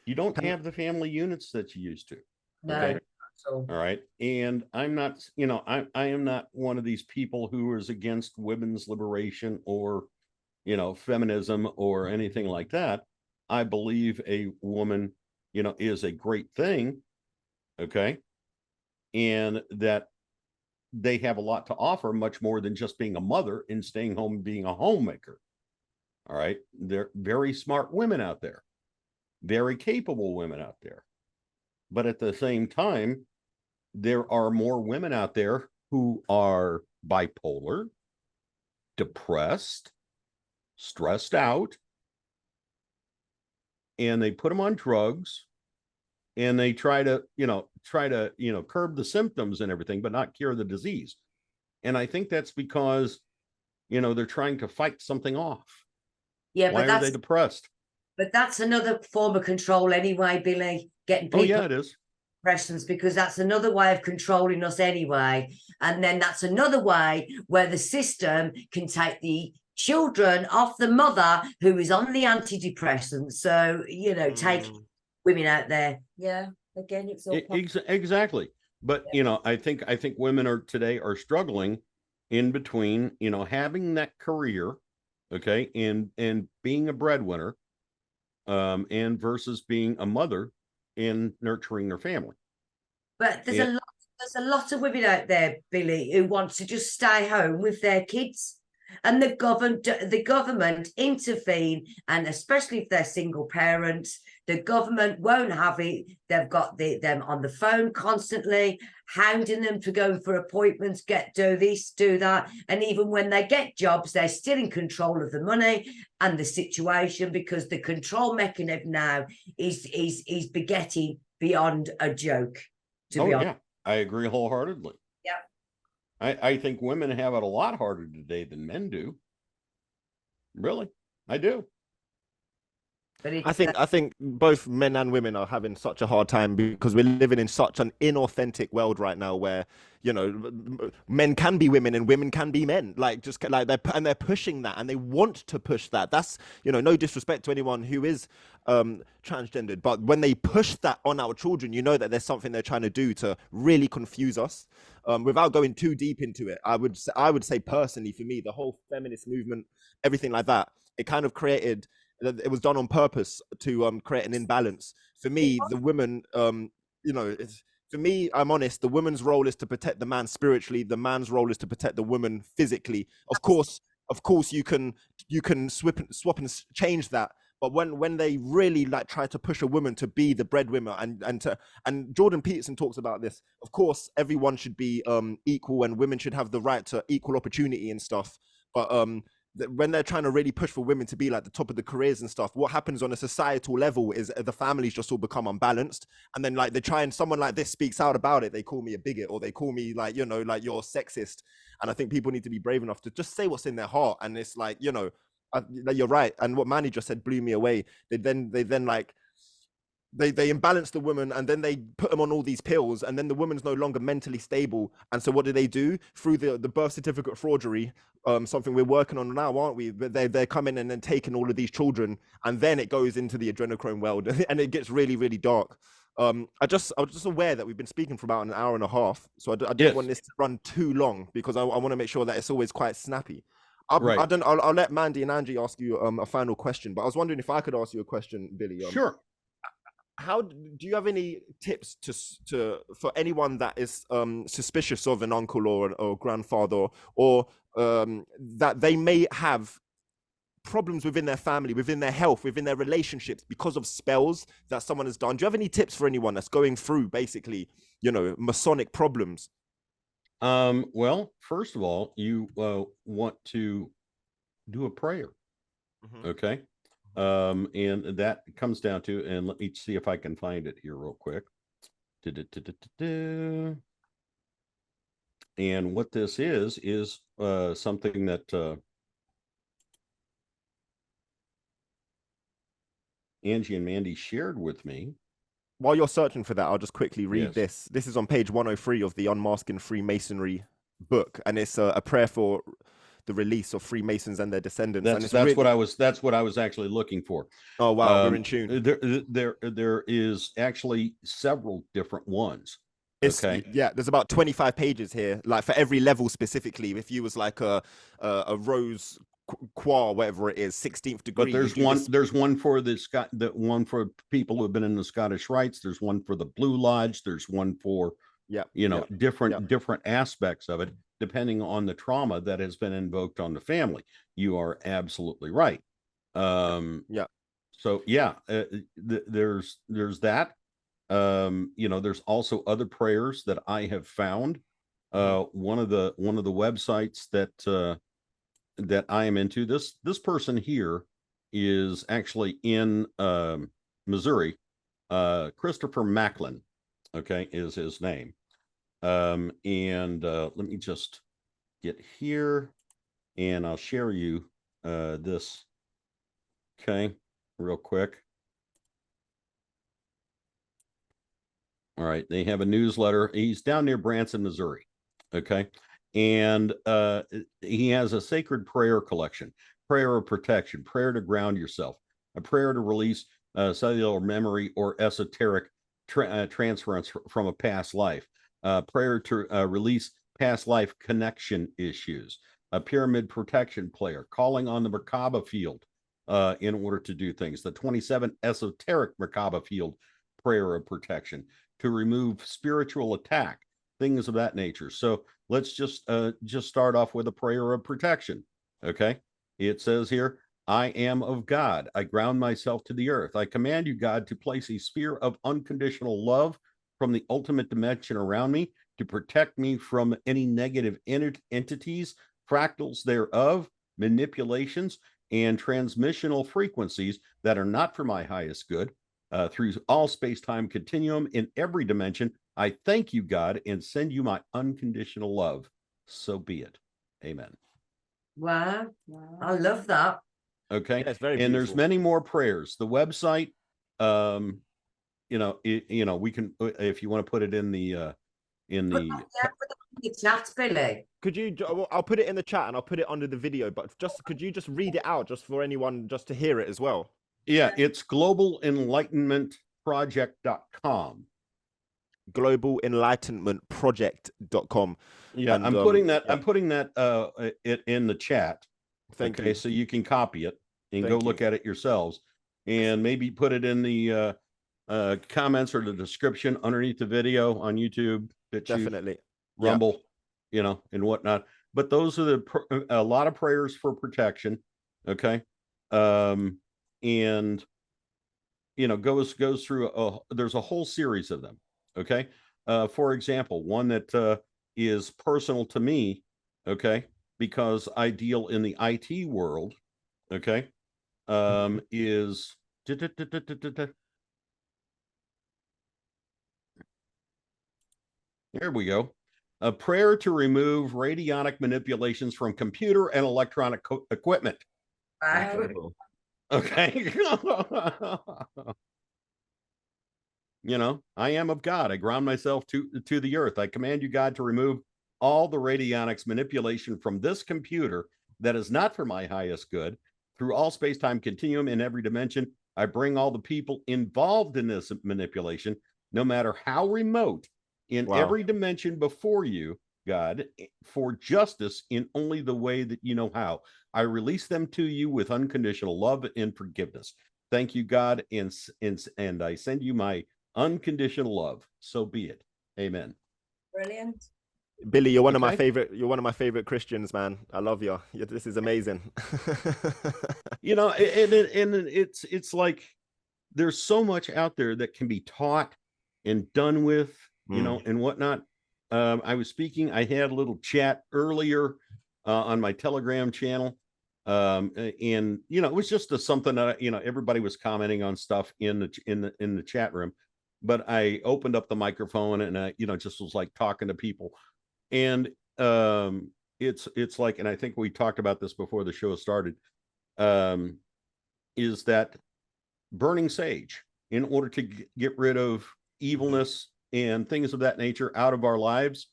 You don't have the family units that you used to. No. Okay. All right. And I'm not, I am not one of these people who is against women's liberation or, feminism or anything like that. I believe a woman, is a great thing. Okay. And that they have a lot to offer, much more than just being a mother and staying home and being a homemaker. All right. They're very smart women out there, very capable women out there. But at the same time, there are more women out there who are bipolar, depressed, stressed out, and they put them on drugs, and they try to curb the symptoms and everything, but not cure the disease. And I think that's because, they're trying to fight something off. Yeah, Why are they depressed? But that's another form of control anyway, Billy. Getting people. Oh yeah, it is. Depressions, because that's another way of controlling us anyway. And then that's another way where the system can take the children off the mother who is on the antidepressants. So, take women out there. Yeah, again, it's all Exactly. But I think women today are struggling in between, having that career, okay, and being a breadwinner, and versus being a mother in nurturing their family. But there's a lot of women out there, Billy, who want to just stay home with their kids, and the government intervene, and especially if they're single parents, the government won't have it. They've got them on the phone constantly, hounding them to go for appointments, do this, do that. And even when they get jobs, they're still in control of the money and the situation, because the control mechanism now is begetting beyond a joke. Yeah, I agree wholeheartedly. Yeah. I think women have it a lot harder today than men do. Really, I do. But I think both men and women are having such a hard time because we're living in such an inauthentic world right now where, men can be women and women can be men. Like they're pushing that, and they want to push that. That's, no disrespect to anyone who is transgendered, but when they push that on our children, that there's something they're trying to do to really confuse us. Without going too deep into it, I would say personally, for me, the whole feminist movement, everything like that, it kind of created. It was done on purpose to create an imbalance. For me, the women, for me, I'm honest, the woman's role is to protect the man spiritually. The man's role is to protect the woman physically. Of course, you can swap and change that. But when they really try to push a woman to be the breadwinner, and Jordan Peterson talks about this. Of course, everyone should be equal, and women should have the right to equal opportunity and stuff. But when they're trying to really push for women to be like the top of the careers and stuff, what happens on a societal level is the families just all become unbalanced. And then they try, and someone like this speaks out about it, they call me a bigot, or they call me you're sexist. And I think people need to be brave enough to just say what's in their heart. And it's you're right. And what Manny just said blew me away. They imbalance the woman, and then they put them on all these pills, and then the woman's no longer mentally stable. And so what do? Through the birth certificate forgery, something we're working on now, aren't we? They're coming in and taking all of these children, and then it goes into the adrenochrome world, and it gets really, really dark. I was just aware that we've been speaking for about an hour and a half, so I didn't want this to run too long, because I want to make sure that it's always quite snappy. I'll let Mandy and Angie ask you a final question, but I was wondering if I could ask you a question, Billy. Sure. How do you have any tips for anyone that is suspicious of an uncle or grandfather, or that they may have problems within their family, within their health, within their relationships because of spells that someone has done? Do you have any tips for anyone that's going through basically, Masonic problems? Well, first of all, you want to do a prayer. Mm-hmm. Okay. And that comes down to, and let me see if I can find it here real quick. And what this is something that Angie and Mandy shared with me. While you're searching for that, I'll just quickly read Yes. this. This is on page 103 of the Unmasking Freemasonry book, and it's a prayer for the release of Freemasons and their descendants. And it's That's what I was actually looking for. Oh wow, we're in tune. There is actually several different ones. Okay. Yeah, there's about 25 pages here, like for every level specifically. If you was like a rose quar, whatever it is, 16th degree. But there's one for the one for people who have been in the Scottish Rites. There's one for the Blue Lodge. There's one for different aspects of it, depending on the trauma that has been invoked on the family. You are absolutely right. So yeah, there's that. There's also other prayers that I have found. One of the websites that I am into, this person here is actually in Missouri. Christopher Macklin, okay, is his name. And let me just get here and I'll share you this, okay, real quick. All right, they have a newsletter. He's down near Branson, Missouri. Okay. And he has a sacred prayer collection, prayer of protection, prayer to ground yourself, a prayer to release cellular memory or esoteric transference from a past life, prayer to release past life connection issues, a pyramid protection prayer, calling on the Merkaba field in order to do things, the 27 esoteric Merkaba field prayer of protection, to remove spiritual attack, things of that nature. So let's just start off with a prayer of protection. Okay. It says here, I am of God. I ground myself to the earth. I command you, God, to place a sphere of unconditional love from the ultimate dimension around me to protect me from any negative entities, fractals thereof, manipulations, and transmissional frequencies that are not for my highest good. Through all space-time continuum in every dimension, I thank you, God, and send you my unconditional love. So be it. Amen. Wow. I love that. Okay. Yeah, it's very and beautiful. There's many more prayers. The website, we can, if you want to put it in the chat, Billy. Could you? I'll put it in the chat and I'll put it under the video. But could you just read it out, just for anyone just to hear it as well? Yeah, it's globalenlightenmentproject.com. Globalenlightenmentproject.com. Yeah, and I'm putting that it in the chat. Thank you. So you can copy it and go look at it yourselves, and maybe put it in the comments or the description underneath the video on YouTube. Definitely. Rumble, and whatnot. But those are a lot of prayers for protection. Okay. And goes through there's a whole series of them. Okay. For example, one that is personal to me, okay, because I deal in the IT world, okay, is here we go. A prayer to remove radionic manipulations from computer and electronic equipment. Wow. Okay. I am of God. I ground myself to the earth. I command you, God, to remove all the radionics manipulation from this computer that is not for my highest good. Through all space-time continuum in every dimension, I bring all the people involved in this manipulation, no matter how remote, in every dimension before you, God, for justice in only the way that you know how. I release them to you with unconditional love and forgiveness. Thank you, God, and I send you my unconditional love. So be it. Amen. Brilliant. Billy, you're one of my favorite. You're one of my favorite Christians, man. I love you. This is amazing. And it's like there's so much out there that can be taught and done with, and whatnot. I was speaking. I had a little chat earlier on my Telegram channel, And you know, it was just something that, you know, everybody was commenting on stuff in the chat room, but I opened up the microphone and I, you know, just was like talking to people. And it's like, and I think we talked about this before the show started, is that burning sage in order to get rid of evilness and things of that nature out of our lives.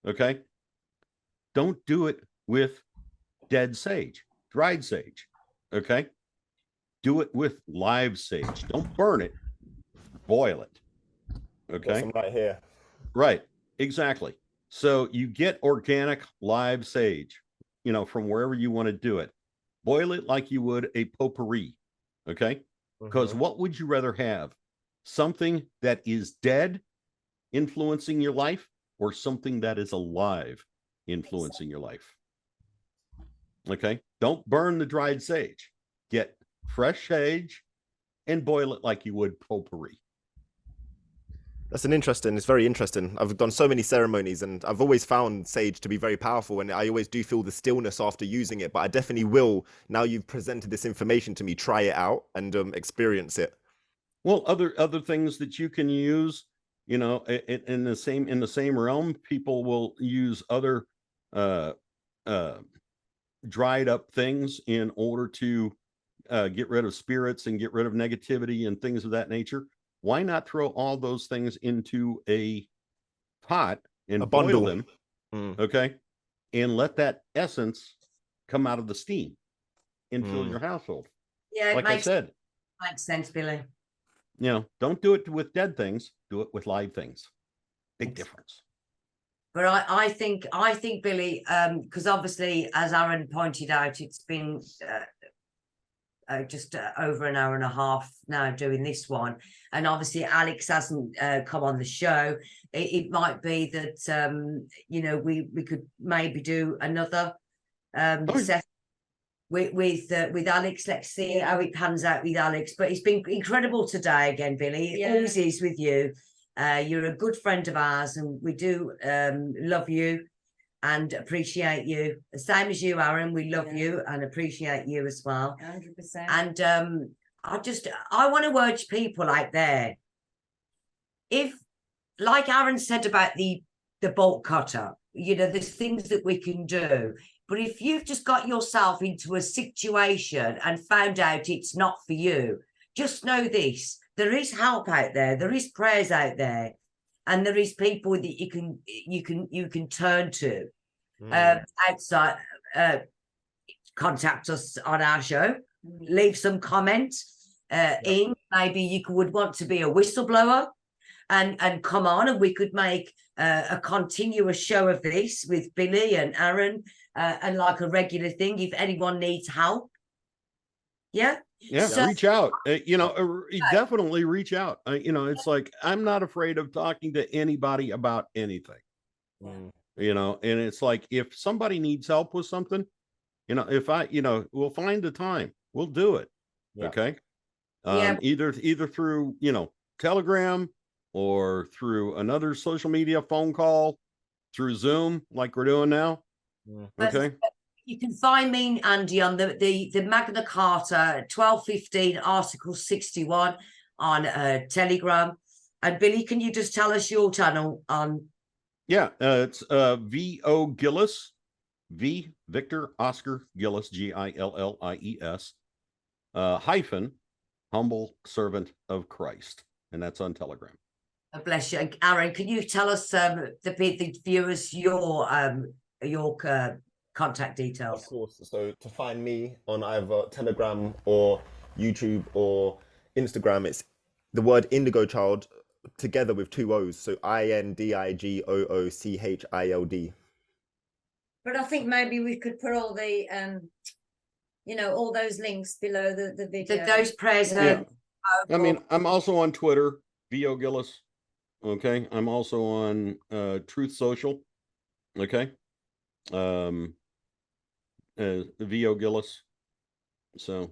Okay, don't do it with dead sage, dried sage. Okay, do it with live sage. Don't burn it, boil it. Okay, Some right here. right, exactly. So you get organic live sage, you know, from wherever you want to do it. Boil it like you would a potpourri. Okay, because what would you rather have? Something that is dead influencing your life, or something that is alive influencing your life? Okay, don't burn the dried sage. Get fresh sage and boil it like you would potpourri. It's very interesting. I've done so many ceremonies and I've always found sage to be very powerful, and I always do feel the stillness after using it, but I definitely will, now you've presented this information to me, try it out and experience it. Well, other things that you can use, you know, in the same realm, people will use other dried up things in order to get rid of spirits and get rid of negativity and things of that nature. Why not throw all those things into a pot and boil them? Okay, and let that essence come out of the steam and fill your household. Yeah, like I said, makes sense, Billy. you know, don't do it with dead things, do it with live things. Big difference. But I think Billy, because obviously, as Aaron pointed out, it's been just over an hour and a half now doing this one, and obviously Alex hasn't come on the show. It might be that you know, we could maybe do another session with Alex. Let's see how it pans out with Alex. But it's been incredible today again, Billy. It always is with you. You're a good friend of ours, and we do love you and appreciate you. The same as you, Aaron. We love you and appreciate you as well. 100%. And I want to urge people out there, if, like Aaron said about the bolt cutter, you know, there's things that we can do. But if you've just got yourself into a situation and found out it's not for you, just know this: there is help out there, there is prayers out there, and there is people that you can turn to outside. Contact us on our show, leave some comments in. Maybe you would want to be a whistleblower and come on, and we could make a continuous show of this with Billy and Aaron, and like a regular thing if anyone needs help. So, reach out. You know, definitely reach out. You know, it's like, I'm not afraid of talking to anybody about anything. You know, and it's like, if somebody needs help with something, you know, we'll find the time, we'll do it. Okay. Either through, you know, Telegram, or through another social media, phone call, through Zoom, like we're doing now. Okay. You can find me, Andy, on the Magna Carta 1215 Article 61 on Telegram. And Billy, can you just tell us your channel on? It's V.O. Gillies, V Victor Oscar Gillies, Gillies, hyphen humble servant of Christ, and that's on Telegram. Bless you. Aaron, can you tell us the viewers your contact details? Of course. So to find me on either Telegram or YouTube or Instagram, it's the word Indigo Child together with 2 O's. So INDIGOOCHILD. But I think maybe we could put all the you know, all those links below the video. Those prayers. I mean, I'm also on Twitter, V.O. Gillies. Okay. I'm also on Truth Social. Okay. V.O. Gillies. So,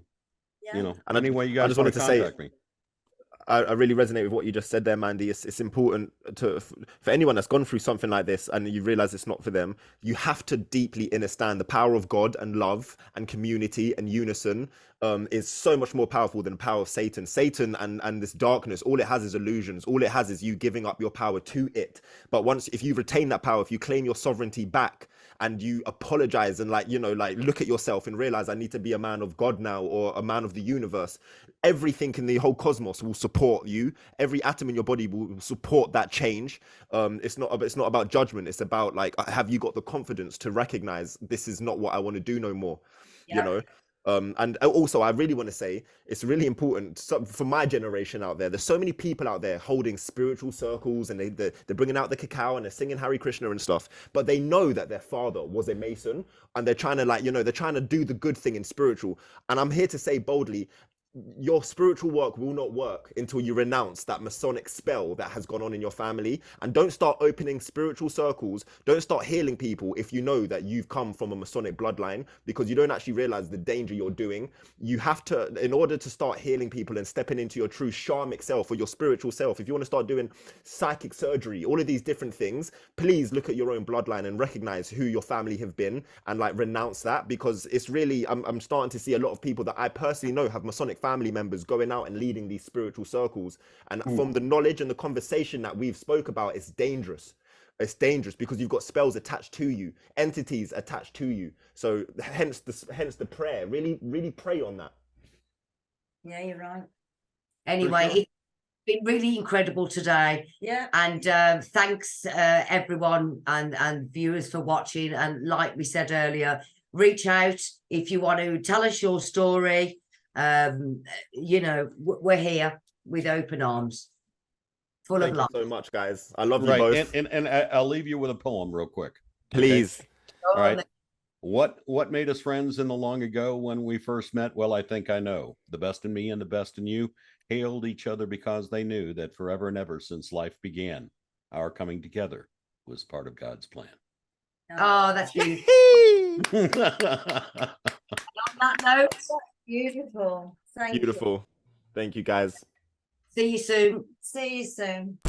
you know, And anyway, you guys I just wanted to say, me. I really resonate with what you just said there, Mandy. It's important for anyone that's gone through something like this and you realize it's not for them. You have to deeply understand the power of God and love and community and unison is so much more powerful than the power of Satan. Satan and this darkness, all it has is illusions. All it has is you giving up your power to it. But if you retain that power, if you claim your sovereignty back, and you apologize and like look at yourself and realize I need to be a man of God now, or a man of the universe, everything in the whole cosmos will support you. Every atom in your body will support that change. It's not about judgment. It's about like, have you got the confidence to recognize this is not what I want to do no more? You know. And also, I really want to say it's really important for my generation out there. There's so many people out there holding spiritual circles, and they're bringing out the cacao and they're singing Hare Krishna and stuff. But they know that their father was a Mason, and they're trying to they're trying to do the good thing in spiritual. And I'm here to say boldly, your spiritual work will not work until you renounce that Masonic spell that has gone on in your family. And don't start opening spiritual circles. Don't start healing people if you know that you've come from a Masonic bloodline, because you don't actually realize the danger you're doing. You have to, in order to start healing people and stepping into your true shamanic self or your spiritual self, if you want to start doing psychic surgery, all of these different things, please look at your own bloodline and recognize who your family have been and like renounce that, because it's really, I'm starting to see a lot of people that I personally know have Masonic family members going out and leading these spiritual circles, and from the knowledge and the conversation that we've spoke about, it's dangerous. It's dangerous because you've got spells attached to you, entities attached to you. So hence the prayer. Really pray on that. Yeah, you're right. Anyway, sure. it's been really incredible today. Yeah. And thanks everyone and viewers for watching. And like we said earlier, reach out if you want to tell us your story. We're here with open arms, full Thank of you love. so much, guys. I love you Right. both. And I'll leave you with a poem real quick. Please. All right. What made us friends in the long ago when we first met? Well, I think I know. The best in me and the best in you hailed each other because they knew that forever and ever since life began, our coming together was part of God's plan. Oh, that's beautiful. On that note, Beautiful. Thank you. Beautiful. Thank you, guys. see you soon. See you soon.